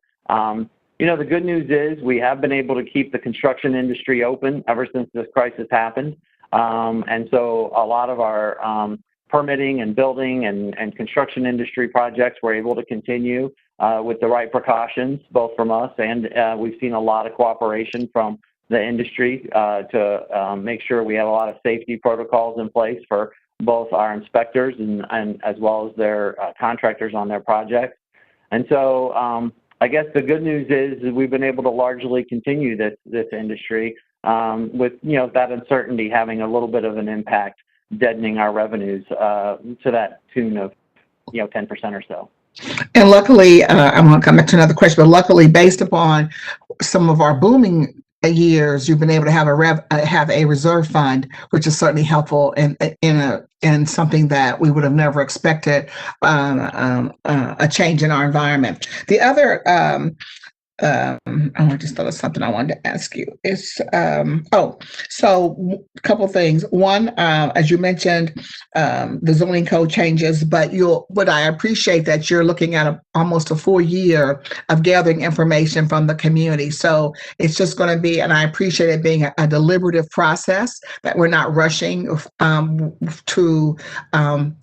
the good news is we have been able to keep the construction industry open ever since this crisis happened. And so a lot of our permitting and building and construction industry projects were able to continue with the right precautions, both from us and we've seen a lot of cooperation from the industry to make sure we have a lot of safety protocols in place for both our inspectors and as well as their contractors on their projects. And so I guess the good news is we've been able to largely continue this industry with, that uncertainty having a little bit of an impact, deadening our revenues to that tune of, 10% or so. And luckily, I'm going to come back to another question, but luckily, based upon some of our booming years, you've been able to have a reserve fund, which is certainly helpful in something that we would have never expected, a change in our environment. The other I just thought of something I wanted to ask you. It's so a couple things. One, as you mentioned, the zoning code changes, but I appreciate that you're looking at almost a full year of gathering information from the community. So it's just going to be, and I appreciate it being a deliberative process, that we're not rushing to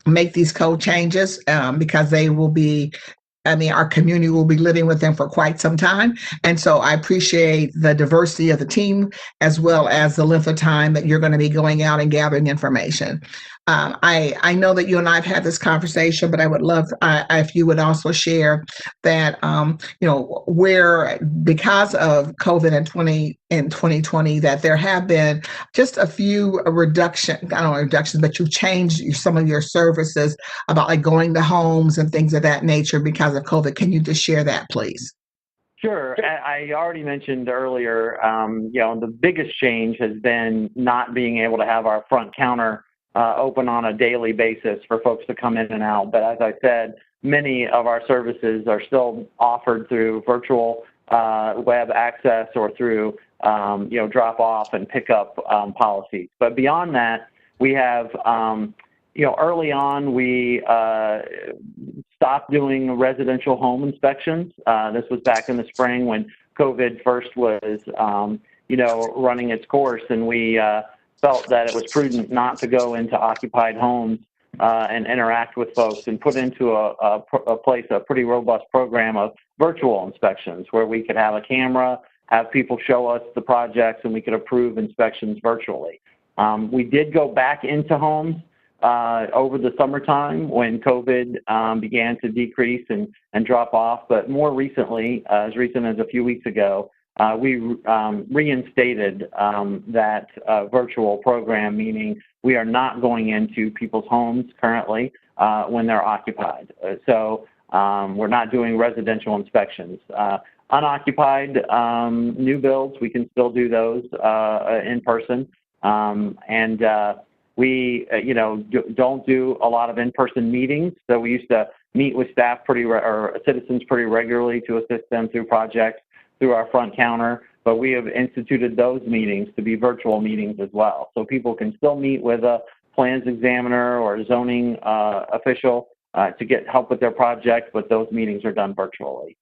make these code changes because they will be, our community will be living with them for quite some time. And so I appreciate the diversity of the team as well as the length of time that you're going to be going out and gathering information. I know that you and I have had this conversation, but I would love if you would also share that, where because of COVID in 2020, that there have been just a few reductions, but you've changed some of your services about like going to homes and things of that nature because of COVID. Can you just share that, please? Sure. I already mentioned earlier, the biggest change has been not being able to have our front counter open on a daily basis for folks to come in and out. But as I said, many of our services are still offered through virtual web access or through, drop off and pickup policies. But beyond that, we have, early on, we stopped doing residential home inspections. This was back in the spring when COVID first was, running its course, and we felt that it was prudent not to go into occupied homes and interact with folks, and put into a pretty robust program of virtual inspections where we could have a camera, have people show us the projects, and we could approve inspections virtually. We did go back into homes over the summertime when COVID began to decrease and drop off, but more recently, as recent as a few weeks ago, we reinstated that virtual program, meaning we are not going into people's homes currently when they're occupied. So we're not doing residential inspections. Unoccupied new builds, we can still do those in person. We, don't do a lot of in-person meetings. So we used to meet with staff or citizens pretty regularly to assist them through projects through our front counter, but we have instituted those meetings to be virtual meetings as well. So people can still meet with a plans examiner or a zoning official to get help with their project, but those meetings are done virtually.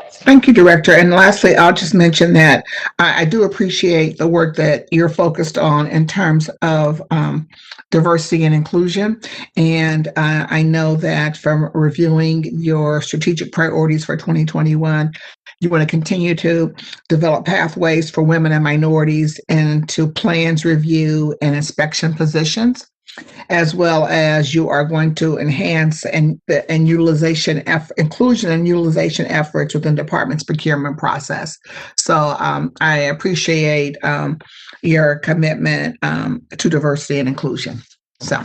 Thank you, Director. And lastly, I'll just mention that I do appreciate the work that you're focused on in terms of diversity and inclusion. And I know that from reviewing your strategic priorities for 2021, you want to continue to develop pathways for women and minorities into plans review and inspection positions, as well as you are going to enhance and inclusion and utilization efforts within department's procurement process. So I appreciate your commitment to diversity and inclusion. So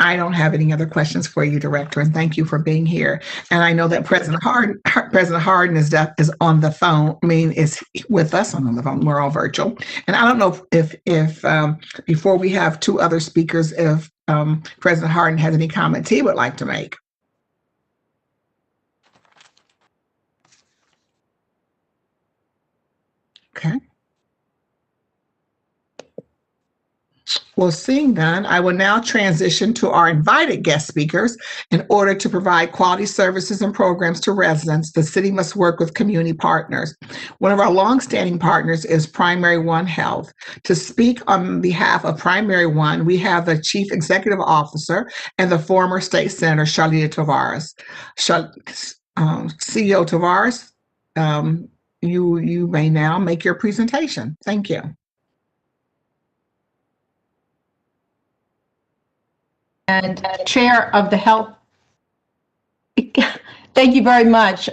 I don't have any other questions for you, Director, and thank you for being here. And I know that President Harden is on the phone. Is with us on the phone. We're all virtual. And I don't know if before we have two other speakers, if President Harden has any comments he would like to make. Okay. Well, seeing none, I will now transition to our invited guest speakers. In order to provide quality services and programs to residents, the city must work with community partners. One of our longstanding partners is Primary One Health. To speak on behalf of Primary One, we have the Chief Executive Officer and the former State Senator, Charlita Tavares. CEO Tavares, you may now make your presentation. Thank you. And Chair of the Health. Thank you very much.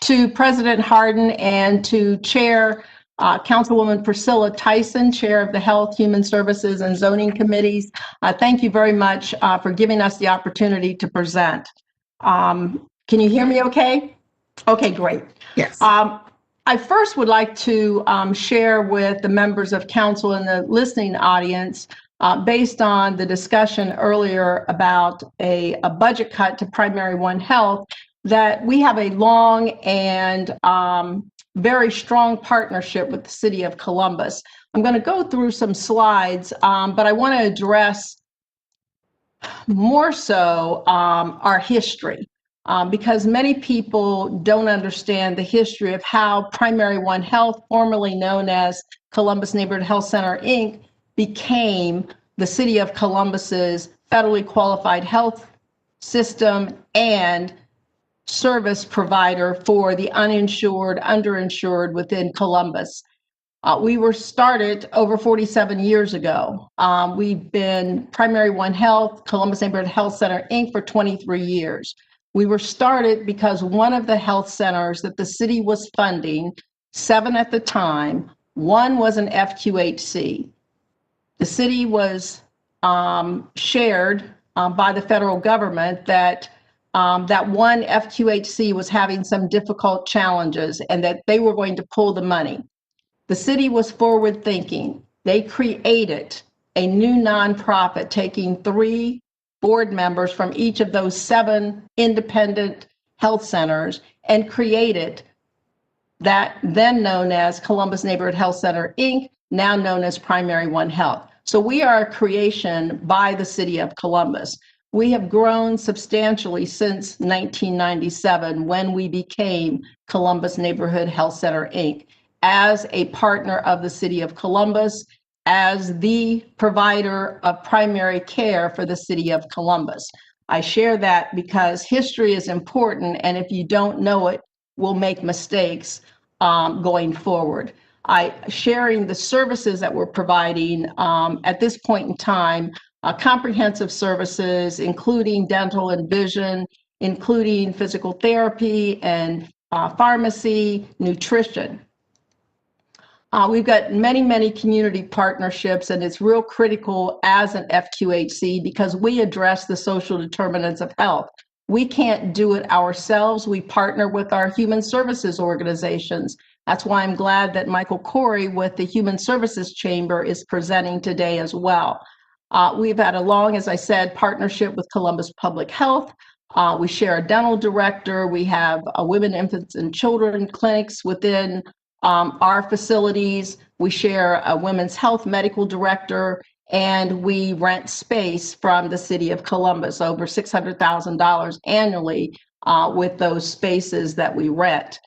to President Hardin and to Chair Councilwoman Priscilla Tyson, Chair of the Health, Human Services, and Zoning Committees. Thank you very much for giving us the opportunity to present. Can you hear me okay? Okay, great. Yes. I first would like to share with the members of council and the listening audience, based on the discussion earlier about a budget cut to Primary One Health, that we have a long and very strong partnership with the City of Columbus. I'm going to go through some slides, but I want to address more so our history. Because many people don't understand the history of how Primary One Health, formerly known as Columbus Neighborhood Health Center, Inc., became the City of Columbus's federally qualified health system and service provider for the uninsured, underinsured within Columbus. We were started over 47 years ago. We've been Primary One Health, Columbus Neighborhood Health Center, Inc. for 23 years. We were started because one of the health centers that the city was funding, 7 at the time, one was an FQHC. The city was shared by the federal government that that one FQHC was having some difficult challenges and that they were going to pull the money. The city was forward thinking. They created a new nonprofit, taking 3 board members from each of those 7 independent health centers and created that then known as Columbus Neighborhood Health Center, Inc., now known as Primary One Health. So we are a creation by the City of Columbus. We have grown substantially since 1997 when we became Columbus Neighborhood Health Center, Inc., as a partner of the City of Columbus, as the provider of primary care for the City of Columbus. I share that because history is important, and if you don't know it, we'll make mistakes going forward. Sharing the services that we're providing at this point in time, comprehensive services, including dental and vision, including physical therapy and pharmacy, nutrition. We've got many, many community partnerships, and it's real critical as an FQHC because we address the social determinants of health. We can't do it ourselves. We partner with our human services organizations. That's why I'm glad that Michael Corey with the Human Services Chamber is presenting today as well. We've had a long, as I said, partnership with Columbus Public Health. We share a dental director. We have women, infants, and children clinics within our facilities. We share a women's health medical director, and we rent space from the City of Columbus, over $600,000 annually with those spaces that we rent.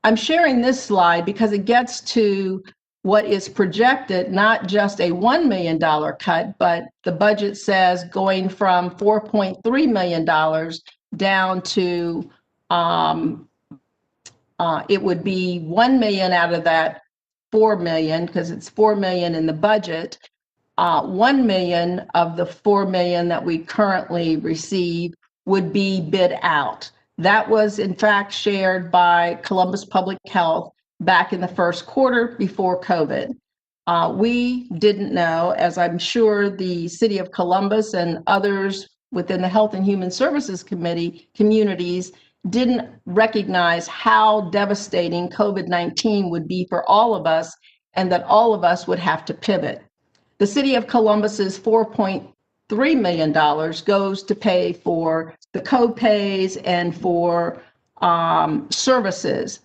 I'm sharing this slide because it gets to what is projected, not just a $1 million cut, but the budget says going from $4.3 million down to it would be 1 million out of that 4 million, because it's 4 million in the budget. 1 million of the 4 million that we currently receive would be bid out. That was in fact shared by Columbus Public Health back in the first quarter before COVID. We didn't know, as I'm sure the City of Columbus and others within the Health and Human Services Committee communities didn't recognize how devastating COVID-19 would be for all of us, and that all of us would have to pivot. The City of Columbus's $4.3 million goes to pay for the co-pays and for services,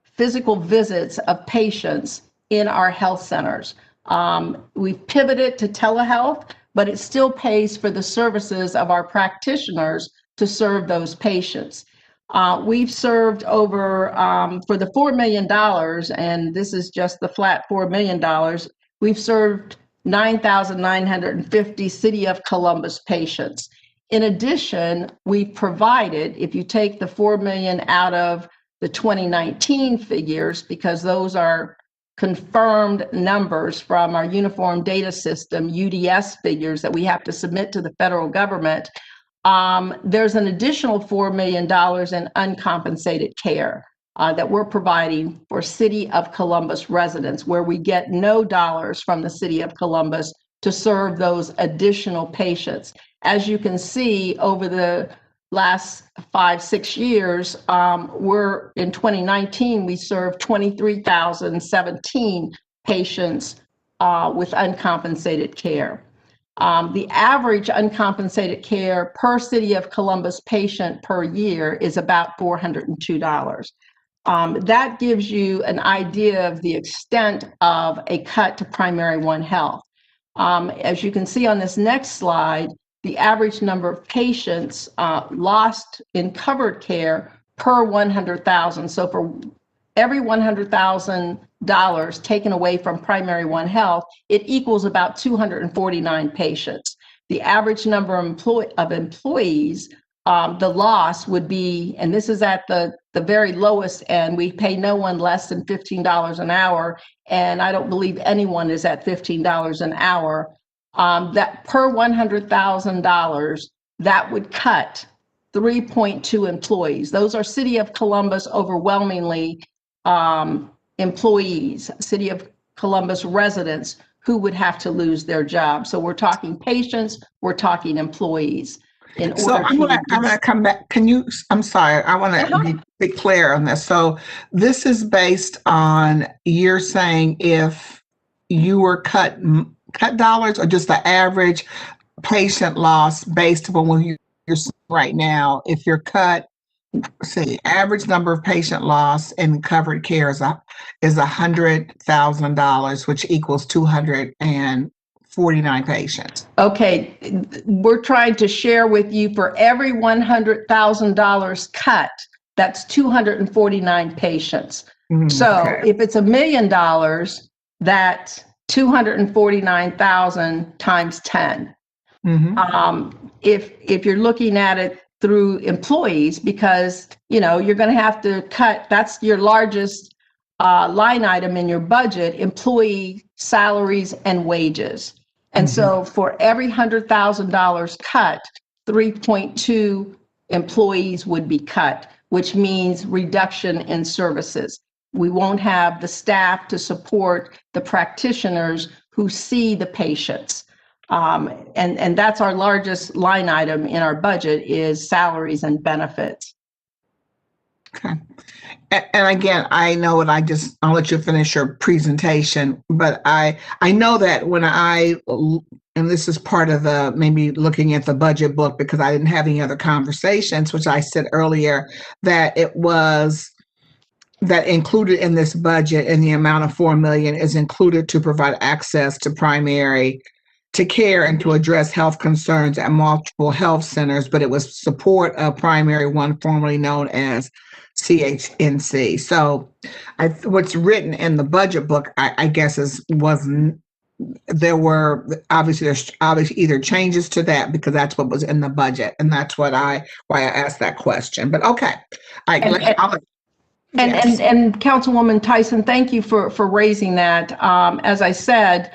physical visits of patients in our health centers. We've pivoted to telehealth, but it still pays for the services of our practitioners to serve those patients. We've served over, for the $4 million, and this is just the flat $4 million, we've served 9,950 City of Columbus patients. In addition, we've provided, if you take the 4 million out of the 2019 figures, because those are confirmed numbers from our Uniform Data System, UDS figures that we have to submit to the federal government, there's an additional $4 million in uncompensated care that we're providing for City of Columbus residents, where we get no dollars from the City of Columbus to serve those additional patients. As you can see, over the last 5-6 years, we're in 2019, we served 23,017 patients with uncompensated care. The average uncompensated care per City of Columbus patient per year is about $402. That gives you an idea of the extent of a cut to Primary One Health. As you can see on this next slide, the average number of patients lost in covered care per 100,000. So for every $100,000 taken away from Primary One Health, it equals about 249 patients. The average number of employees, the loss would be, and this is at the very lowest end, we pay no one less than $15 an hour, and I don't believe anyone is at $15 an hour. That per $100,000, that would cut 3.2 employees. Those are City of Columbus overwhelmingly employees, City of Columbus residents who would have to lose their job. So we're talking patients, we're talking employees. So I'm gonna come back. I'm sorry, I want to be clear on this. So this is based on, you're saying if you were cut dollars, or just the average patient loss based upon what you're seeing right now? If you're cut, say average number of patient loss in covered care is $100,000, which equals 249 patients. Okay, we're trying to share with you, for every $100,000 cut, that's 249 patients. So if it's $1 million, that's 249,000 times 10. If you're looking at it through employees, because you're going to have to cut, that's your largest line item in your budget, employee salaries and wages. And so for every $100,000 cut, 3.2 employees would be cut, which means reduction in services. We won't have the staff to support the practitioners who see the patients. And that's our largest line item in our budget, is salaries and benefits. Okay. And again, I know, and I'll let you finish your presentation, but I know that and this is part of maybe looking at the budget book, because I didn't have any other conversations, which I said earlier, that that included in this budget, and the amount of $4 million is included to provide access to care and to address health concerns at multiple health centers, but it was support of Primary One, formerly known as Cmte. So what's written in the budget book, I guess, there's obviously either changes to that, because that's what was in the budget, and that's why I asked that question. But okay, and Councilwoman Tyson, thank you for raising that. As I said,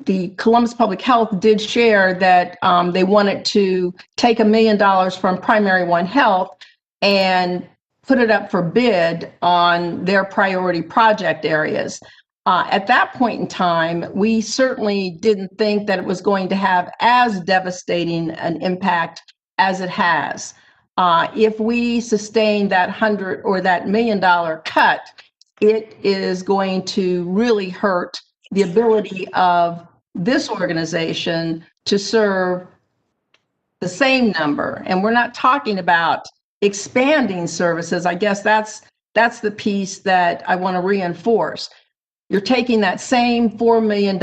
the Columbus Public Health did share that they wanted to take $1 million from Primary One Health and put it up for bid on their priority project areas. At that point in time, we certainly didn't think that it was going to have as devastating an impact as it has. If we sustain that $1 million cut, it is going to really hurt the ability of this organization to serve the same number. And we're not talking about expanding services. I guess that's the piece that I want to reinforce. You're taking that same $4 million,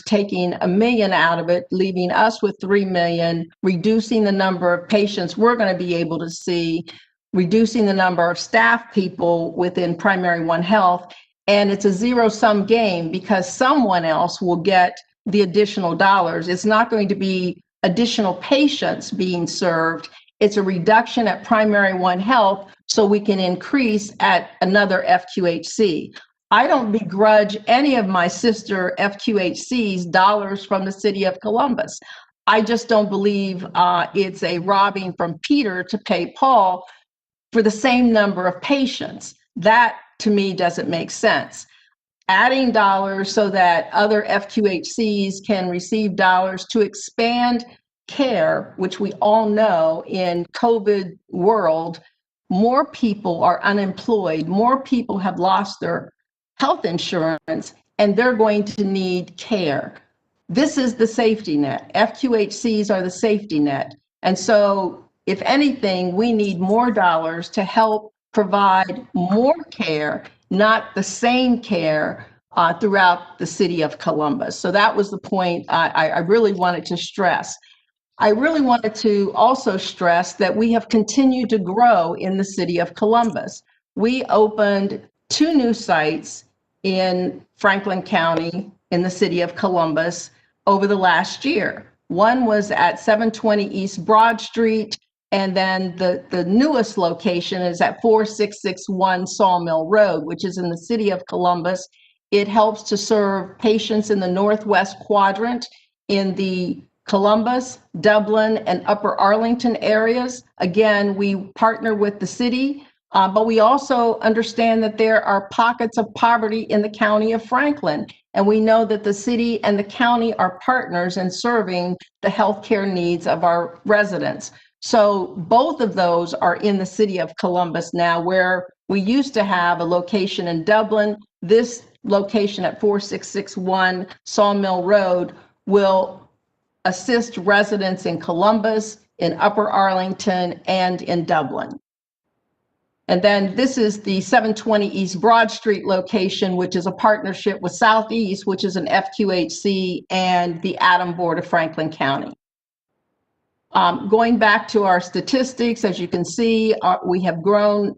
taking $1 million out of it, leaving us with $3 million, reducing the number of patients we're going to be able to see, reducing the number of staff people within Primary One Health. And it's a zero-sum game, because someone else will get the additional dollars. It's not going to be additional patients being served. It's a reduction at Primary One Health so we can increase at another FQHC. I don't begrudge any of my sister FQHCs dollars from the City of Columbus. I just don't believe it's a robbing from Peter to pay Paul for the same number of patients. That to me doesn't make sense. Adding dollars so that other FQHCs can receive dollars to expand care, which we all know in COVID world, more people are unemployed, more people have lost their health insurance, and they're going to need care. This is the safety net. FQHCs are the safety net. And so, if anything, we need more dollars to help provide more care, not the same care throughout the city of Columbus. So that was the point I really wanted to stress. I really wanted to also stress that we have continued to grow in the city of Columbus. We opened 2 new sites in Franklin County in the city of Columbus over the last year. One was at 720 East Broad Street, and then the newest location is at 4661 Sawmill Road, which is in the city of Columbus. It helps to serve patients in the Northwest Quadrant in the Columbus, Dublin, and Upper Arlington areas. Again, we partner with the city, but we also understand that there are pockets of poverty in the county of Franklin. And we know that the city and the county are partners in serving the healthcare needs of our residents. So both of those are in the city of Columbus now, where we used to have a location in Dublin. This location at 4661 Sawmill Road will assist residents in Columbus, in Upper Arlington, and in Dublin. And then this is the 720 East Broad Street location, which is a partnership with Southeast, which is an FQHC, and the ADAM Board of Franklin County. Going back to our statistics, as you can see, we have grown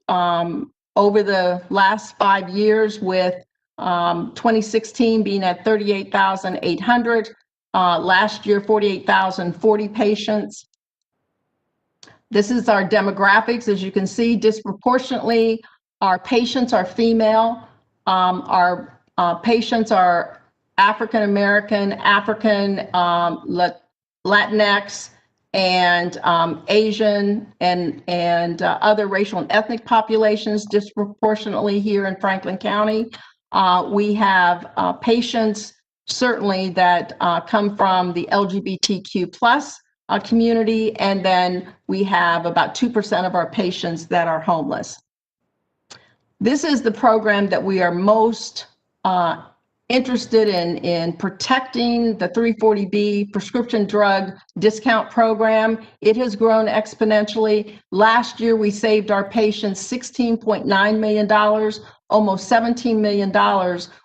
over the last 5 years, with 2016 being at 38,800. Last year, 48,040 patients. This is our demographics. As you can see, disproportionately, our patients are female. Our patients are African American, African, Latinx, and Asian, and other racial and ethnic populations disproportionately here in Franklin County. We have patients certainly that come from the LGBTQ plus community, and then we have about 2% of our patients that are homeless. This is the program that we are most interested in protecting, the 340B prescription drug discount program. It has grown exponentially. Last year, we saved our patients $16.9 million, almost $17 million,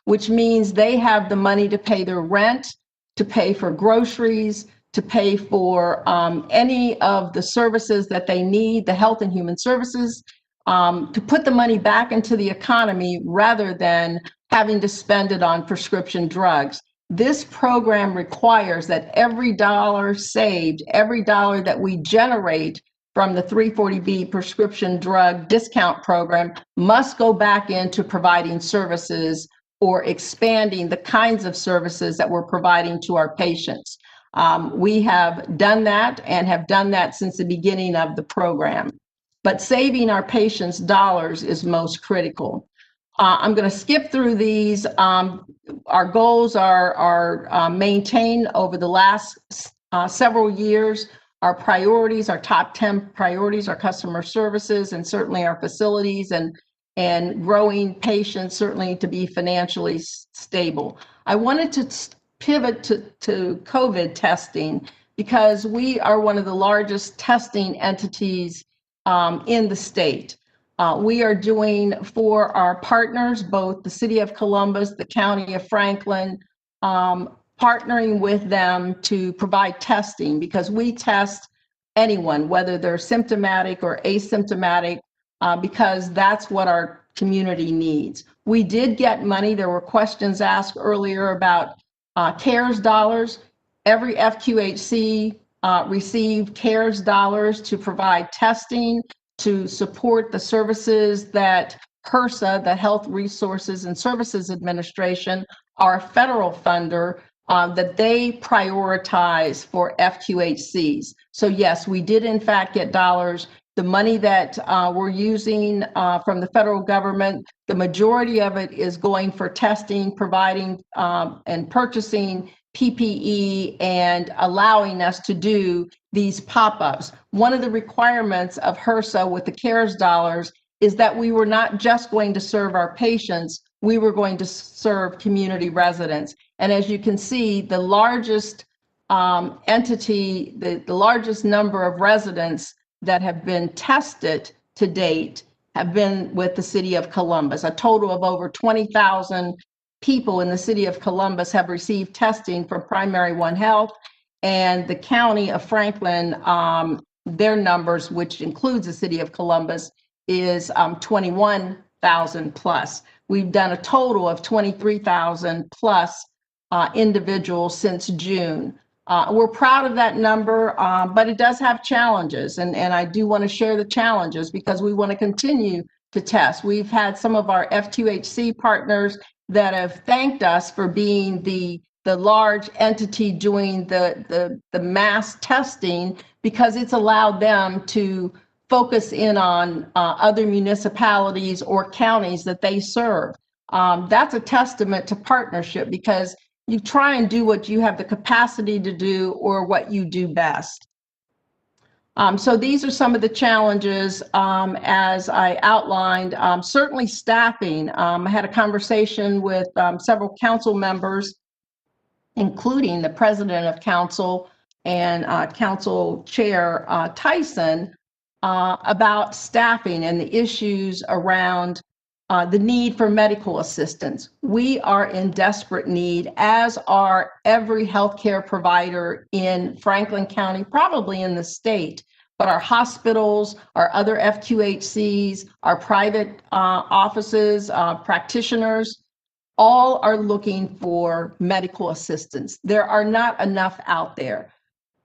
which means they have the money to pay their rent, to pay for groceries, to pay for any of the services that they need, the health and human services, to put the money back into the economy rather than having to spend it on prescription drugs. This program requires that every dollar saved, every dollar that we generate from the 340B prescription drug discount program must go back into providing services or expanding the kinds of services that we're providing to our patients. We have done that and have done that since the beginning of the program. But saving our patients dollars is most critical. I'm going to skip through these. Our goals are maintained over the last several years. Our priorities, our top 10 priorities, are customer services and certainly our facilities, and growing patients, certainly to be financially stable. I wanted to pivot to COVID testing because we are one of the largest testing entities in the state. We are doing for our partners, both the City of Columbus, the County of Franklin, partnering with them to provide testing, because we test anyone, whether they're symptomatic or asymptomatic, because that's what our community needs. We did get money. There were questions asked earlier about CARES dollars. Every FQHC received CARES dollars to provide testing, to support the services that HRSA, the Health Resources and Services Administration, our federal funder, that they prioritize for FQHCs. So yes, we did in fact get dollars. The money that we're using from the federal government, the majority of it is going for testing, providing and purchasing PPE and allowing us to do these pop-ups. One of the requirements of HRSA with the CARES dollars is that we were not just going to serve our patients, we were going to serve community residents. And as you can see, the largest entity, the largest number of residents that have been tested to date have been with the city of Columbus. A total of over 20,000 people in the city of Columbus have received testing from Primary One Health, and the county of Franklin, their numbers, which includes the city of Columbus, is 21,000 plus. We've done a total of 23,000 plus individuals since June. We're proud of that number, but it does have challenges. And I do want to share the challenges because we want to continue to test. We've had some of our FQHC partners that have thanked us for being the large entity doing the mass testing because it's allowed them to focus in on other municipalities or counties that they serve. That's a testament to partnership because you try and do what you have the capacity to do or what you do best. So these are some of the challenges as I outlined. Certainly staffing. I had a conversation with several council members, including the president of council and council chair Tyson, about staffing and the issues around the need for medical assistance. We are in desperate need, as are every healthcare provider in Franklin County, probably in the state, but our hospitals, our other FQHCs, our private offices, practitioners, all are looking for medical assistance. There are not enough out there.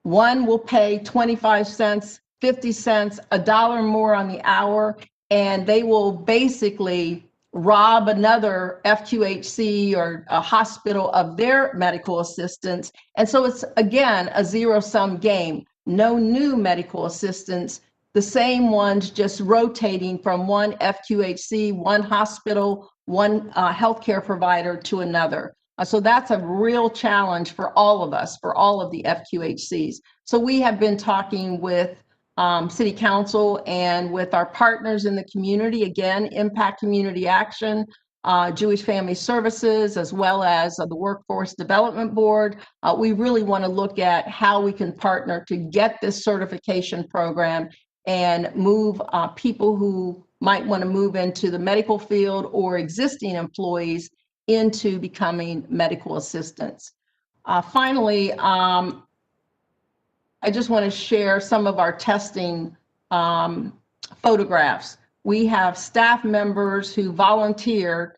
One will pay 25 cents, 50 cents, $1 more on the hour, and they will basically rob another FQHC or a hospital of their medical assistance. And so it's, again, a zero-sum game. No new medical assistance, the same ones just rotating from one FQHC, one hospital, one healthcare provider to another. So that's a real challenge for all of us, for all of the FQHCs. So we have been talking with City Council and with our partners in the community, again, Impact Community Action, Jewish Family Services, as well as the Workforce Development Board. We really want to look at how we can partner to get this certification program and move people who might want to move into the medical field or existing employees into becoming medical assistants. Finally, I just want to share some of our testing photographs. We have staff members who volunteer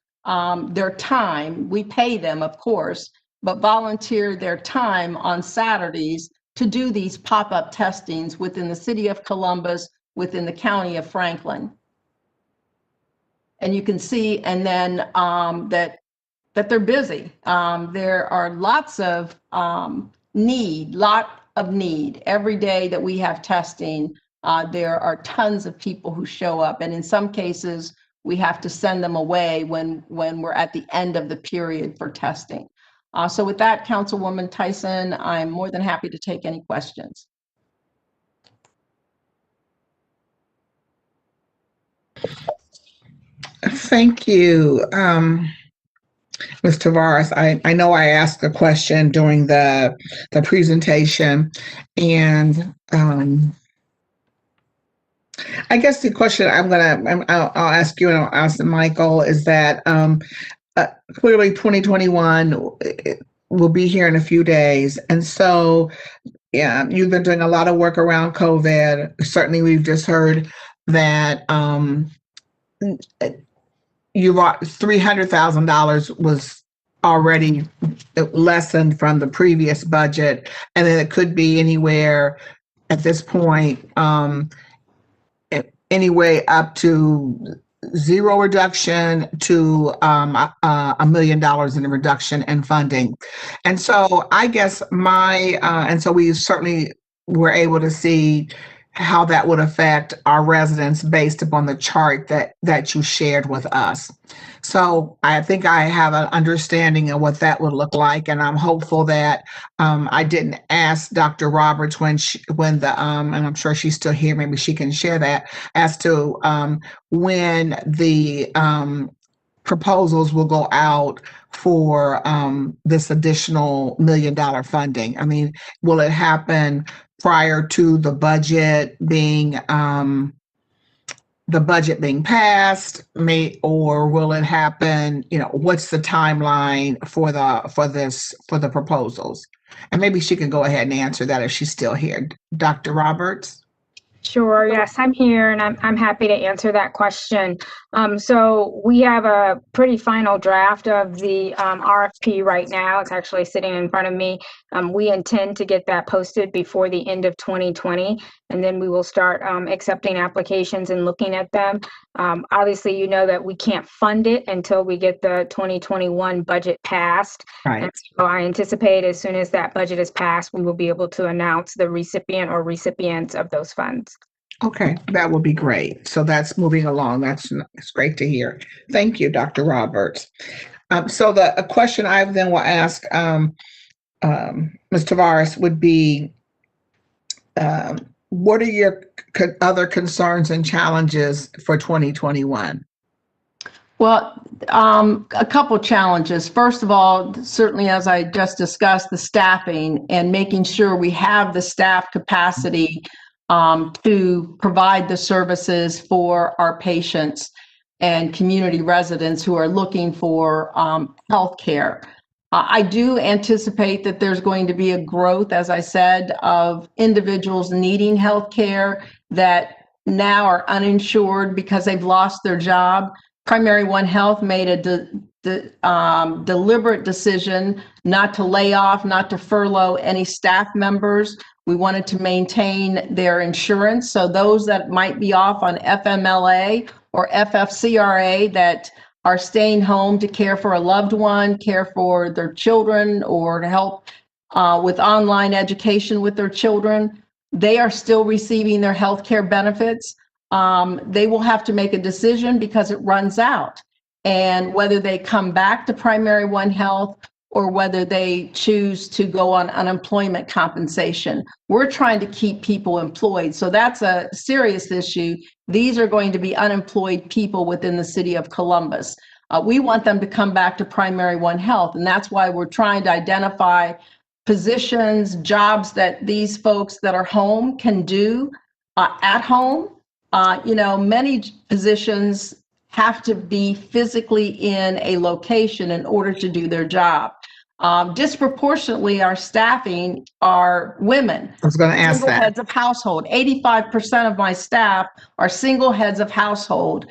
their time. We pay them, of course, but volunteer their time on Saturdays to do these pop-up testings within the city of Columbus, within the county of Franklin. And you can see, and then that they're busy. There are lots of need. Every day that we have testing, there are tons of people who show up. And in some cases, we have to send them away when we're at the end of the period for testing. So with that, Councilwoman Tyson, I'm more than happy to take any questions. Thank you, Ms. Tavares. I know I asked a question during the presentation, and I guess the question I'll ask you and I'll ask Michael is that clearly 2021 will be here in a few days, and so yeah, you've been doing a lot of work around COVID. Certainly, we've just heard that you $300,000 was already lessened from the previous budget, and then it could be anywhere at this point, anyway up to zero reduction to $1 million in a reduction in funding. And so I guess and so we certainly were able to see how that would affect our residents based upon the chart that you shared with us. So I think I have an understanding of what that would look like, and I'm hopeful that I didn't ask Dr. Roberts when and I'm sure she's still here. Maybe she can share that as to when the proposals will go out for this additional $1 million funding. I mean, will it happen prior to the budget being passed, or will it happen, what's the timeline for the proposals? And maybe she can go ahead and answer that if she's still here. Dr. Roberts? Sure. Yes, I'm here, and I'm happy to answer that question. So we have a pretty final draft of the RFP right now. It's actually sitting in front of me. We intend to get that posted before the end of 2020, and then we will start accepting applications and looking at them. Obviously, you know that we can't fund it until we get the 2021 budget passed. Right. And so I anticipate as soon as that budget is passed, we will be able to announce the recipient or recipients of those funds. Okay, that would be great. So that's moving along. That's great to hear. Thank you, Dr. Roberts. So a question I then will ask Ms. Tavares would be, what are your other concerns and challenges for 2021? Well, a couple challenges. First of all, certainly as I just discussed, the staffing and making sure we have the staff capacity to provide the services for our patients and community residents who are looking for health care. I do anticipate that there's going to be a growth, as I said, of individuals needing health care that now are uninsured because they've lost their job. Primary One Health made a deliberate decision not to lay off, not to furlough any staff members. We wanted to maintain their insurance. So those that might be off on FMLA or FFCRA that are staying home to care for a loved one, care for their children, or to help with online education with their children, they are still receiving their health care benefits. They will have to make a decision because it runs out, and whether they come back to Primary One Health or whether they choose to go on unemployment compensation. We're trying to keep people employed. So that's a serious issue. These are going to be unemployed people within the city of Columbus. We want them to come back to Primary One Health, and that's why we're trying to identify positions, jobs that these folks that are home can do at home. Many positions have to be physically in a location in order to do their job. Disproportionately, our staffing are women. I was going to ask single that. Heads of household. 85% of my staff are single heads of household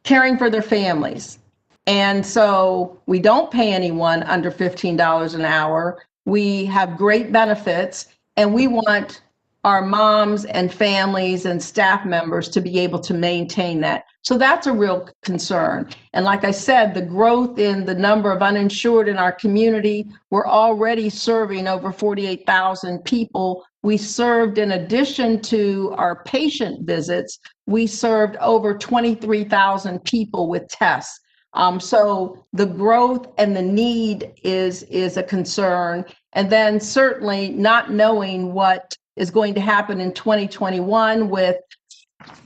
caring for their families. And so we don't pay anyone under $15 an hour. We have great benefits, and we want our moms and families and staff members to be able to maintain that. So that's a real concern. And like I said, the growth in the number of uninsured in our community, we're already serving over 48,000 people. We served, in addition to our patient visits, we served over 23,000 people with tests. So the growth and the need is a concern. And then certainly not knowing what is going to happen in 2021 with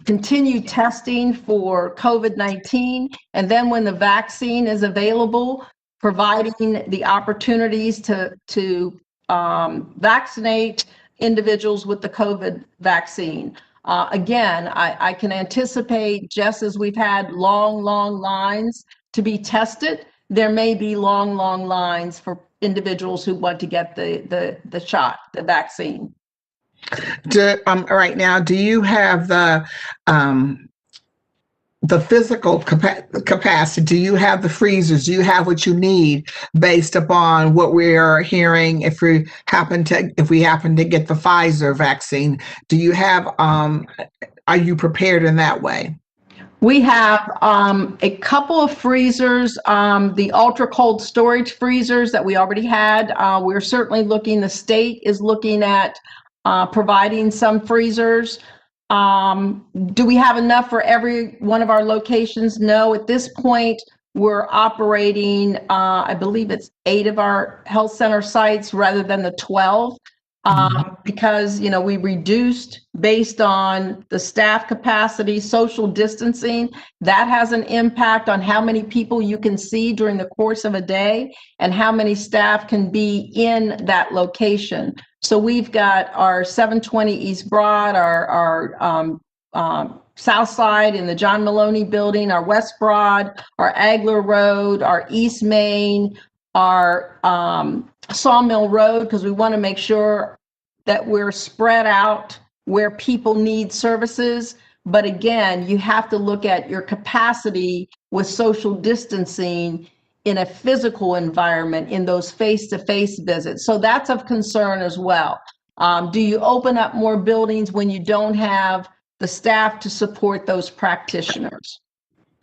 continued testing for COVID-19. And then when the vaccine is available, providing the opportunities to vaccinate individuals with the COVID vaccine. Again, I can anticipate, just as we've had long lines to be tested, there may be long lines for individuals who want to get the shot, the vaccine. Right now, do you have the physical capacity? Do you have the freezers? Do you have what you need based upon what we're hearing? If we happen to get the Pfizer vaccine, do you have? Are you prepared in that way? We have a couple of freezers, the ultra cold storage freezers that we already had. We're certainly looking, the state is looking at providing some freezers. Do we have enough for every one of our locations? No, at this point, we're operating, I believe it's 8 of our health center sites rather than the 12. Because, you know, we reduced based on the staff capacity, social distancing. That has an impact on how many people you can see during the course of a day and how many staff can be in that location. So we've got our 720 East Broad, our South Side in the John Maloney Building, our West Broad, our Agler Road, our East Main, our Sawmill Road, because we want to make sure that we're spread out where people need services. But again, you have to look at your capacity with social distancing in a physical environment in those face-to-face visits. So that's of concern as well. Do you open up more buildings when you don't have the staff to support those practitioners?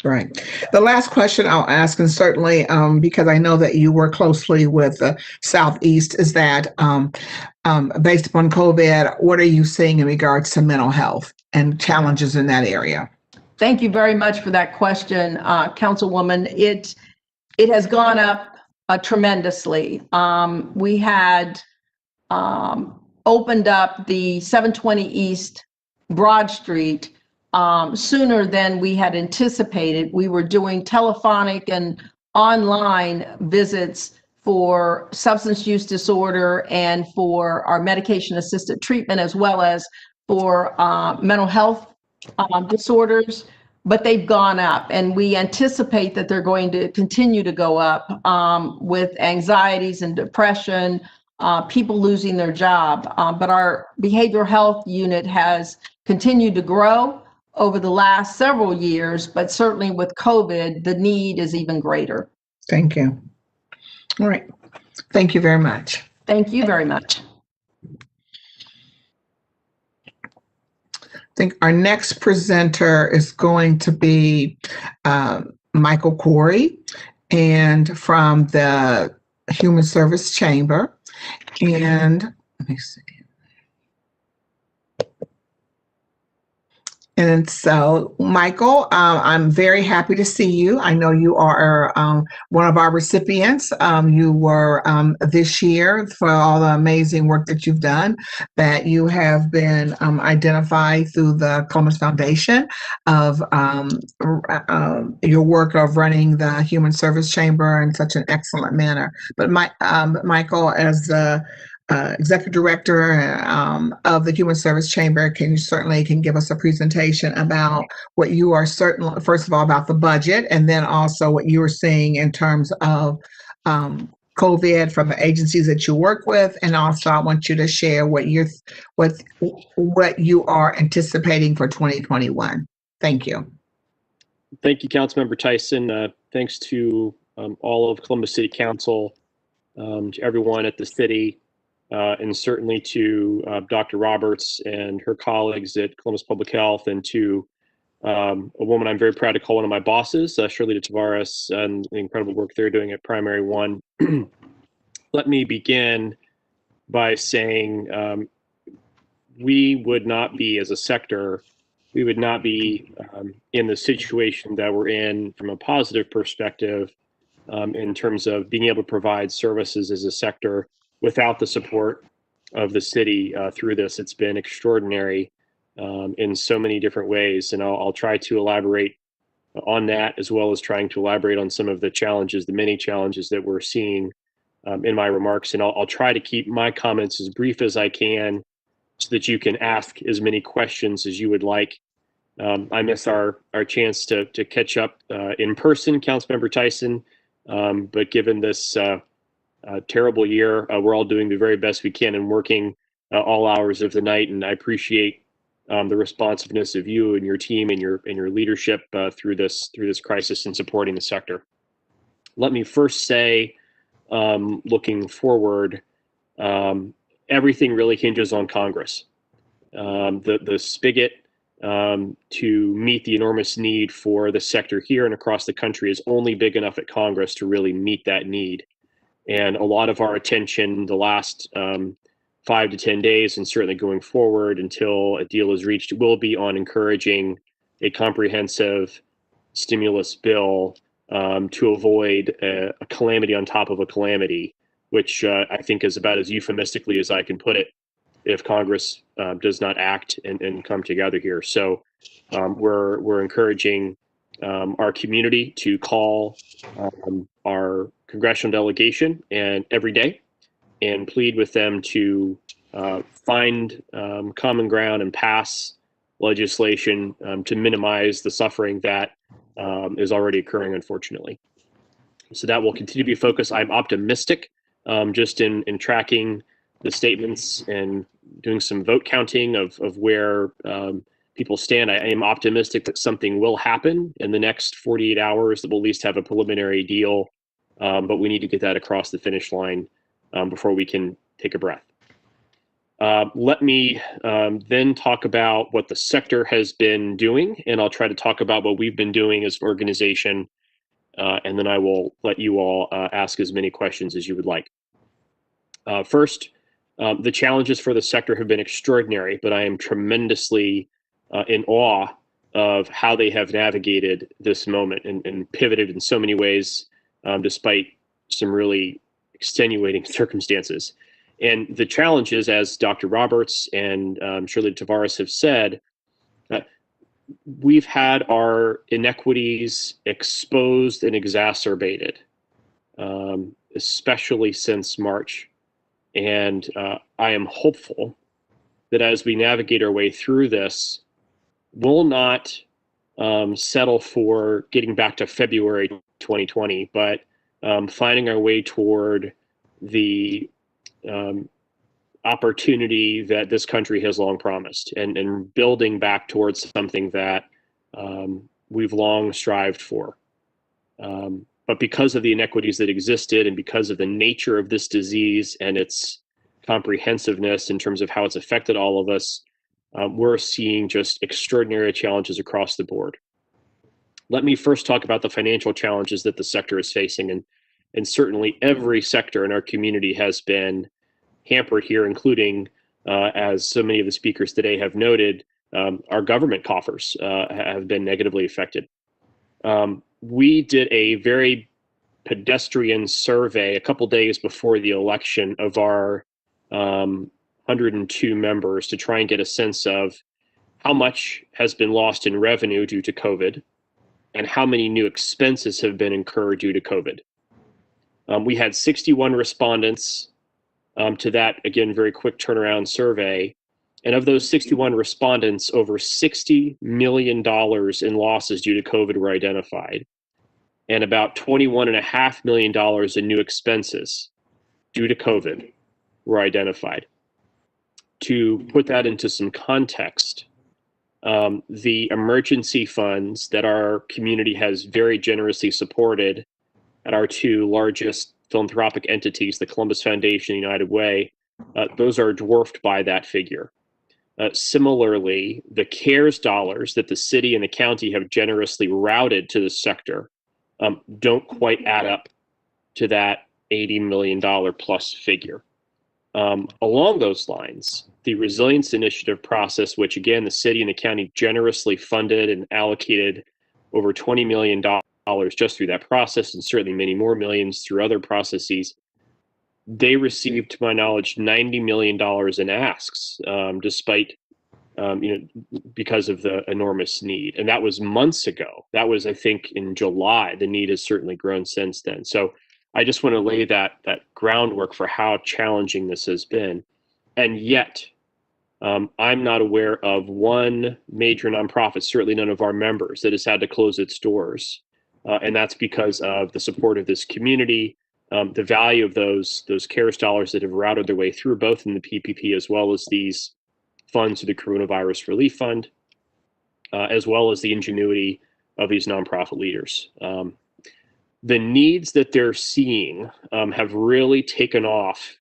Right. The last question I'll ask, and certainly because I know that you work closely with Southeast, is that based upon COVID, what are you seeing in regards to mental health and challenges in that area? Thank you very much for that question, Councilwoman. It has gone up tremendously. We had opened up the 720 East Broad Street sooner than we had anticipated. We were doing telephonic and online visits for substance use disorder and for our medication assisted treatment, as well as for mental health disorders, but they've gone up, and we anticipate that they're going to continue to go up with anxieties and depression, people losing their job. But our behavioral health unit has continued to grow over the last several years, but certainly with COVID, the need is even greater. Thank you. All right. Thank you very much. Thank you very much. I think our next presenter is going to be Michael Corey, and from the Human Service Chamber. And let me see. And so, Michael, I'm very happy to see you. I know you are one of our recipients. You were this year for all the amazing work that you've done, that you have been identified through the Columbus Foundation of your work of running the Human Service Chamber in such an excellent manner. But Michael, as the Executive Director of the Human Service Chamber, can give us a presentation about what you are certain, first of all, about the budget, and then also what you are seeing in terms of COVID from the agencies that you work with, and also I want you to share what you are anticipating for 2021. Thank you. Thank you, Councilmember Tyson. Thanks to all of Columbus City Council, to everyone at the city. And certainly to Dr. Roberts and her colleagues at Columbus Public Health, and to a woman I'm very proud to call one of my bosses, Shirley Tavares, and the incredible work they're doing at Primary One. Let me begin by saying we would not be, as a sector, we would not be in the situation that we're in from a positive perspective in terms of being able to provide services as a sector without the support of the city through this. It's been extraordinary in so many different ways, and I'll try to elaborate on that, as well as trying to elaborate on some of the challenges, the many challenges that we're seeing in my remarks. And I'll try to keep my comments as brief as I can so that you can ask as many questions as you would like. I miss our chance to catch up in person, Councilmember Tyson, but given this terrible year, we're all doing the very best we can and working all hours of the night, and I appreciate the responsiveness of you and your team and your leadership through this crisis and supporting the sector. Let me first say, looking forward, everything really hinges on Congress. The spigot to meet the enormous need for the sector here and across the country is only big enough at Congress to really meet that need. And a lot of our attention the last 5 to 10 days, and certainly going forward until a deal is reached, will be on encouraging a comprehensive stimulus bill to avoid a calamity on top of a calamity, which I think is about as euphemistically as I can put it if Congress does not act and come together here. So we're encouraging our community to call our congressional delegation and every day and plead with them to find common ground and pass legislation to minimize the suffering that is already occurring, unfortunately. So that will continue to be a focus. I'm optimistic just in tracking the statements and doing some vote counting of where people stand. I am optimistic that something will happen in the next 48 hours, that we'll at least have a preliminary deal, but we need to get that across the finish line before we can take a breath. Let me then talk about what the sector has been doing, and I'll try to talk about what we've been doing as an organization, and then I will let you all ask as many questions as you would like. First, the challenges for the sector have been extraordinary, but I am tremendously in awe of how they have navigated this moment and pivoted in so many ways, despite some really extenuating circumstances. And the challenges, as Dr. Roberts and Shirley Tavares have said, we've had our inequities exposed and exacerbated, especially since March. And I am hopeful that as we navigate our way through this, we'll not settle for getting back to February 2020, but finding our way toward the opportunity that this country has long promised, and building back towards something that we've long strived for. But because of the inequities that existed, and because of the nature of this disease and its comprehensiveness in terms of how it's affected all of us, we're seeing just extraordinary challenges across the board. Let me first talk about the financial challenges that the sector is facing, and certainly every sector in our community has been hampered here, including, as so many of the speakers today have noted, our government coffers have been negatively affected. We did a very pedestrian survey a couple days before the election of our 102 members to try and get a sense of how much has been lost in revenue due to COVID and how many new expenses have been incurred due to COVID. We had 61 respondents to that, again, very quick turnaround survey. And of those 61 respondents, over $60 million in losses due to COVID were identified, and about $21.5 million in new expenses due to COVID were identified. To put that into some context, the emergency funds that our community has very generously supported at our two largest philanthropic entities, the Columbus Foundation and United Way, those are dwarfed by that figure. Similarly, the CARES dollars that the city and the county have generously routed to the sector don't quite add up to that $80 million plus figure. Along those lines, the Resilience Initiative process, which again, the city and the county generously funded and allocated over $20 million just through that process, and certainly many more millions through other processes, they received, to my knowledge, $90 million in asks, despite, because of the enormous need. And that was months ago. That was, I think, in July. The need has certainly grown since then. So I just want to lay that groundwork for how challenging this has been. And yet, I'm not aware of one major nonprofit, certainly none of our members, that has had to close its doors. And that's because of the support of this community, the value of those CARES dollars that have routed their way through, both in the PPP as well as these funds through the Coronavirus Relief Fund, as well as the ingenuity of these nonprofit leaders. The needs that they're seeing have really taken off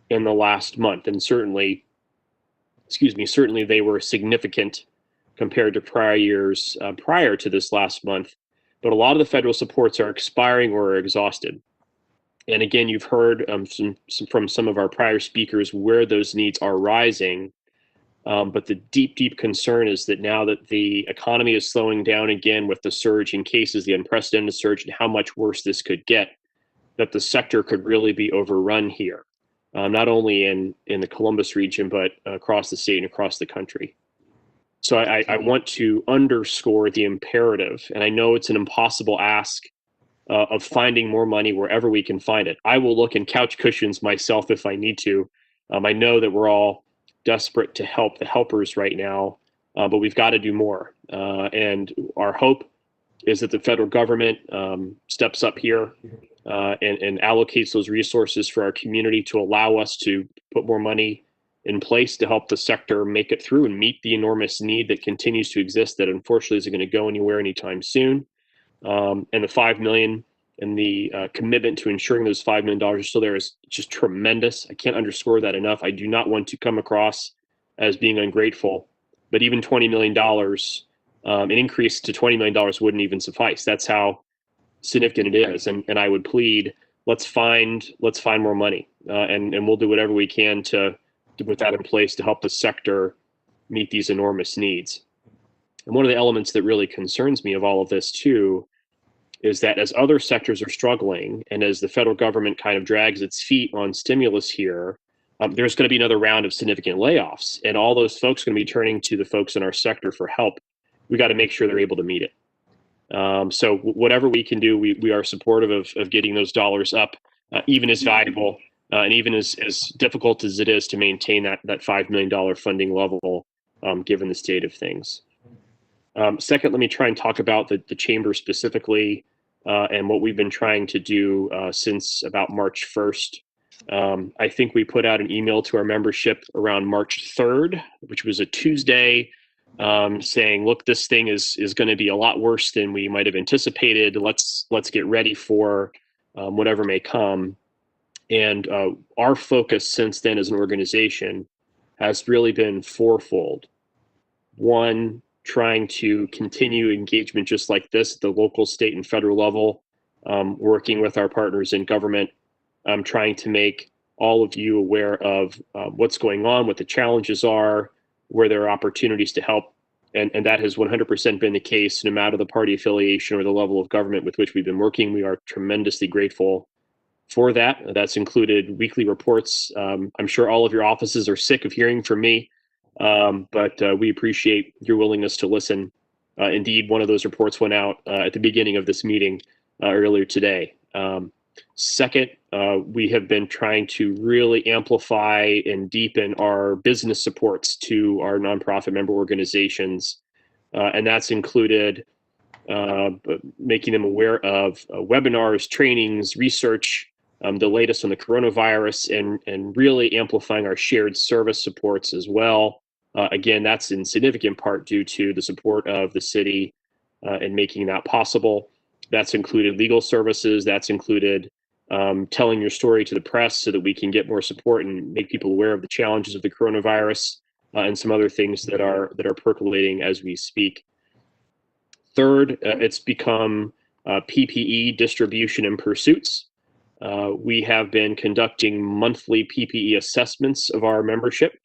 in the last month, and certainly they were significant compared to prior years prior to this last month, but a lot of the federal supports are expiring or are exhausted. And again, you've heard from some of our prior speakers where those needs are rising. But the deep concern is that now that the economy is slowing down again with the surge in cases, the unprecedented surge, and how much worse this could get, that the sector could really be overrun here, not only in the Columbus region, but across the state and across the country. So I want to underscore the imperative, and I know it's an impossible ask, of finding more money wherever we can find it. I will look in couch cushions myself if I need to. I know that we're all desperate to help the helpers right now, but we've got to do more. And our hope is that the federal government steps up here and allocates those resources for our community to allow us to put more money in place to help the sector make it through and meet the enormous need that continues to exist that unfortunately isn't going to go anywhere anytime soon. And the $5 million and the commitment to ensuring those $5 million are still there is just tremendous. I can't underscore that enough. I do not want to come across as being ungrateful, but even $20 million, an increase to $20 million wouldn't even suffice. That's how significant it is. And I would plead, let's find more money, and we'll do whatever we can to put that in place to help the sector meet these enormous needs. And one of the elements that really concerns me of all of this too is that as other sectors are struggling and as the federal government kind of drags its feet on stimulus here, there's going to be another round of significant layoffs, and all those folks are going to be turning to the folks in our sector for help. We got to make sure they're able to meet it. So whatever we can do, we are supportive of getting those dollars up, even as valuable and even as difficult as it is to maintain that $5 million funding level, given the state of things. Second, let me try and talk about the chamber specifically and what we've been trying to do since about March 1st. I think we put out an email to our membership around March 3rd, which was a Tuesday, saying, look, this thing is going to be a lot worse than we might have anticipated. Let's get ready for whatever may come. And our focus since then as an organization has really been fourfold. One, trying to continue engagement just like this at the local, state, and federal level, working with our partners in government, trying to make all of you aware of what's going on, what the challenges are, where there are opportunities to help. And that has 100% been the case, no matter the party affiliation or the level of government with which we've been working. We are tremendously grateful for that. That's included weekly reports. I'm sure all of your offices are sick of hearing from me, but we appreciate your willingness to listen. Indeed, one of those reports went out at the beginning of this meeting earlier today. Second, we have been trying to really amplify and deepen our business supports to our nonprofit member organizations, and that's included making them aware of webinars, trainings, research, the latest on the coronavirus, and really amplifying our shared service supports as well. Again, that's in significant part due to the support of the city in making that possible. That's included legal services. That's included telling your story to the press so that we can get more support and make people aware of the challenges of the coronavirus and some other things that are percolating as we speak. Third, it's become PPE distribution and pursuits. We have been conducting monthly PPE assessments of our membership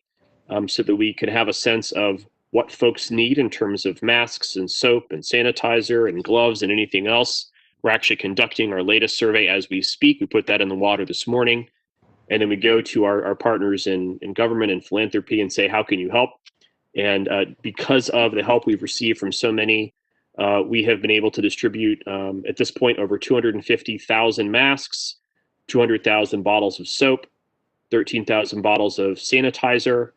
so that we can have a sense of what folks need in terms of masks and soap and sanitizer and gloves and anything else. We're actually conducting our latest survey as we speak. We put that in the water this morning. And then we go to our partners in government and philanthropy and say, how can you help? And because of the help we've received from so many, we have been able to distribute at this point over 250,000 masks, 200,000 bottles of soap, 13,000 bottles of sanitizer,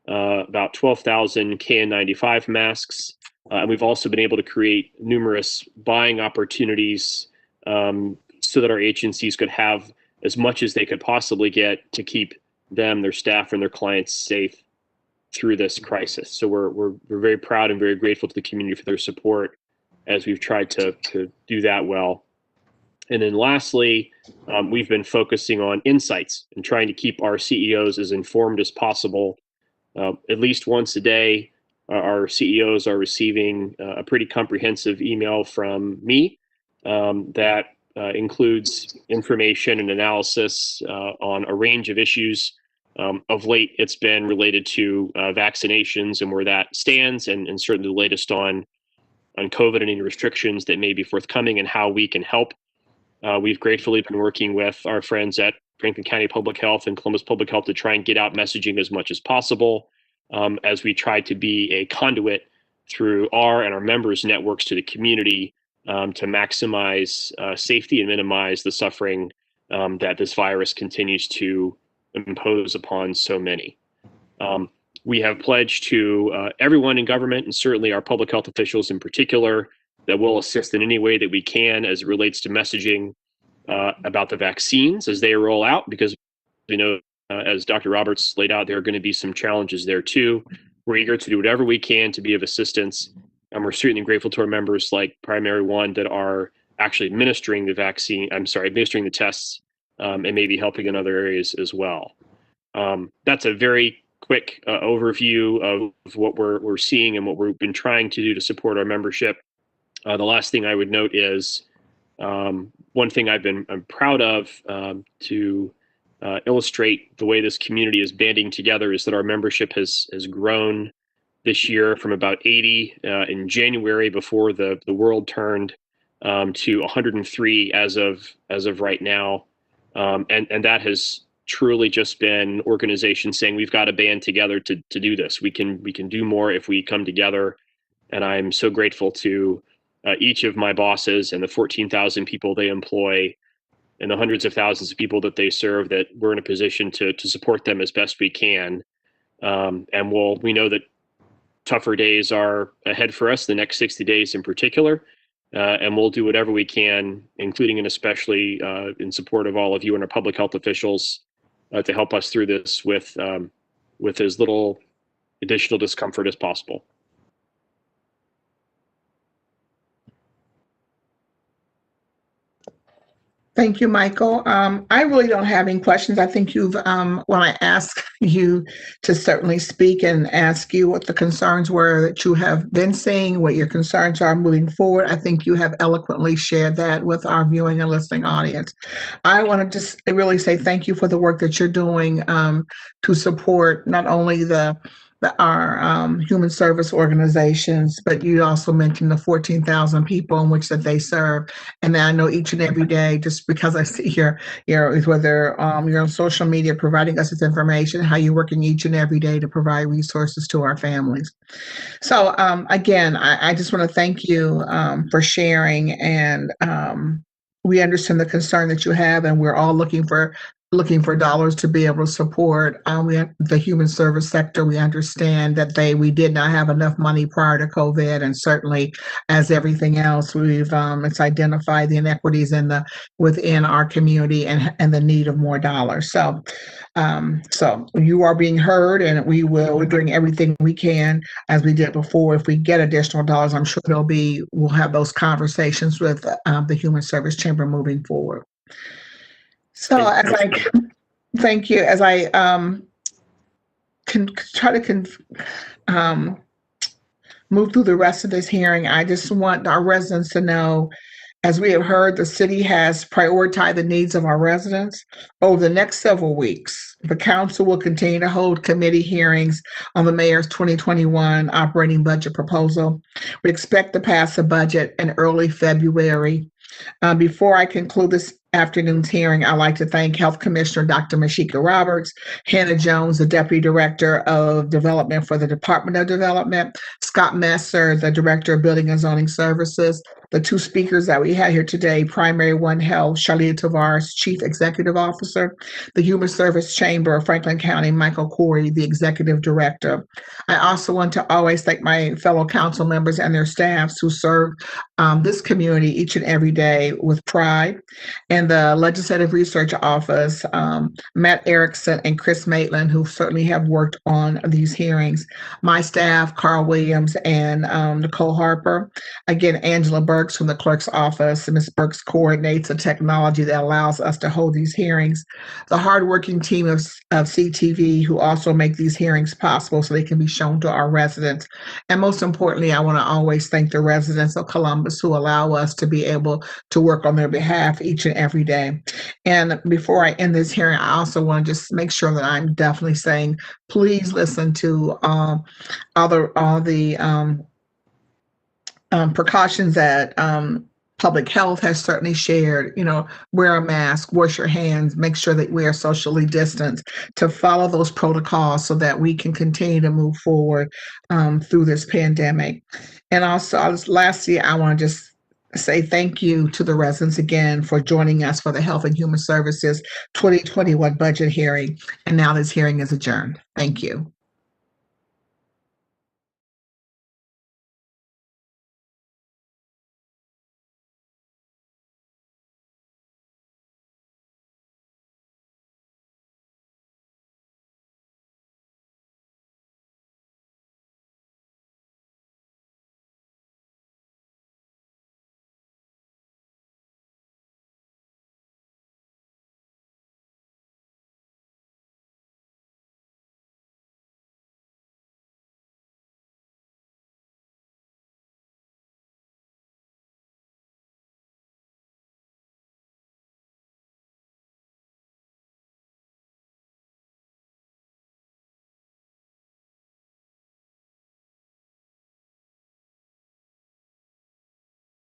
about 12,000 KN95 masks. And we've also been able to create numerous buying opportunities so that our agencies could have as much as they could possibly get to keep them, their staff, and their clients safe through this crisis. So we're very proud and very grateful to the community for their support as we've tried to do that well. And then lastly, we've been focusing on insights and trying to keep our CEOs as informed as possible. At least once a day, our CEOs are receiving a pretty comprehensive email from me that includes information and analysis on a range of issues. Of late, it's been related to vaccinations and where that stands, and certainly the latest on COVID and any restrictions that may be forthcoming and how we can help. We've gratefully been working with our friends at Franklin County Public Health and Columbus Public Health to try and get out messaging as much as possible as we try to be a conduit through our and our members' networks to the community to maximize safety and minimize the suffering that this virus continues to impose upon so many. We have pledged to everyone in government, and certainly our public health officials in particular, that will assist in any way that we can as it relates to messaging about the vaccines as they roll out, because we know, as Dr. Roberts laid out, there are going to be some challenges there too. We're eager to do whatever we can to be of assistance, and we're certainly grateful to our members like Primary One that are actually administering the tests and maybe helping in other areas as well. That's a very quick overview of what we're seeing and what we've been trying to do to support our membership. The last thing I would note is one thing I'm proud of to illustrate the way this community is banding together is that our membership has grown this year from about 80 in January before the world turned to 103 as of right now, and that has truly just been organizations saying we've got to band together to do this. We can do more if we come together, and I'm so grateful to each of my bosses and the 14,000 people they employ and the hundreds of thousands of people that they serve, that we're in a position to support them as best we can. And we know that tougher days are ahead for us, the next 60 days in particular, and we'll do whatever we can, including and especially in support of all of you and our public health officials to help us through this with as little additional discomfort as possible. Thank you, Michael. I really don't have any questions. I think you've, when I asked you to certainly speak and ask you what the concerns were that you have been seeing, what your concerns are moving forward, I think you have eloquently shared that with our viewing and listening audience. I want to just really say thank you for the work that you're doing to support not only our human service organizations, but you also mentioned the 14,000 people in which that they serve. And I know each and every day, just because I see here, whether you're on social media providing us with information, how you're working each and every day to provide resources to our families. So again, I just want to thank you for sharing, and we understand the concern that you have, and we're all looking for dollars to be able to support the human service sector. We understand that we did not have enough money prior to COVID, and certainly, as everything else, it's identified the inequities within our community and the need of more dollars. So you are being heard, and we're doing everything we can as we did before. If we get additional dollars, I'm sure we'll have those conversations with the Human Service Chamber moving forward. So thank you. As I can try to move through the rest of this hearing, I just want our residents to know, as we have heard, the city has prioritized the needs of our residents. Over the next several weeks, the council will continue to hold committee hearings on the mayor's 2021 operating budget proposal. We expect to pass the budget in early February. Before I conclude this afternoon's hearing, I'd like to thank Health Commissioner Dr. Mashika Roberts, Hannah Jones, the Deputy Director of Development for the Department of Development, Scott Messer, the Director of Building and Zoning Services, the two speakers that we had here today, Primary One Health, Charlita Tavares, Chief Executive Officer, the Human Service Chamber of Franklin County, Michael Corey, the Executive Director. I also want to always thank my fellow council members and their staffs who serve this community each and every day with pride, and the Legislative Research Office, Matt Erickson and Chris Maitland, who certainly have worked on these hearings. My staff, Carl Williams and Nicole Harper. Again, Angela Berg Burks from the clerk's office, and Ms. Burks coordinates the technology that allows us to hold these hearings. The hardworking team of CTV who also make these hearings possible so they can be shown to our residents. And most importantly, I want to always thank the residents of Columbus who allow us to be able to work on their behalf each and every day. And before I end this hearing, I also want to just make sure that I'm definitely saying, please listen to all the precautions that public health has certainly shared. Wear a mask, wash your hands, make sure that we are socially distanced, to follow those protocols so that we can continue to move forward through this pandemic. And also, lastly, I want to just say thank you to the residents again for joining us for the Health and Human Services 2021 budget hearing. And now this hearing is adjourned. Thank you.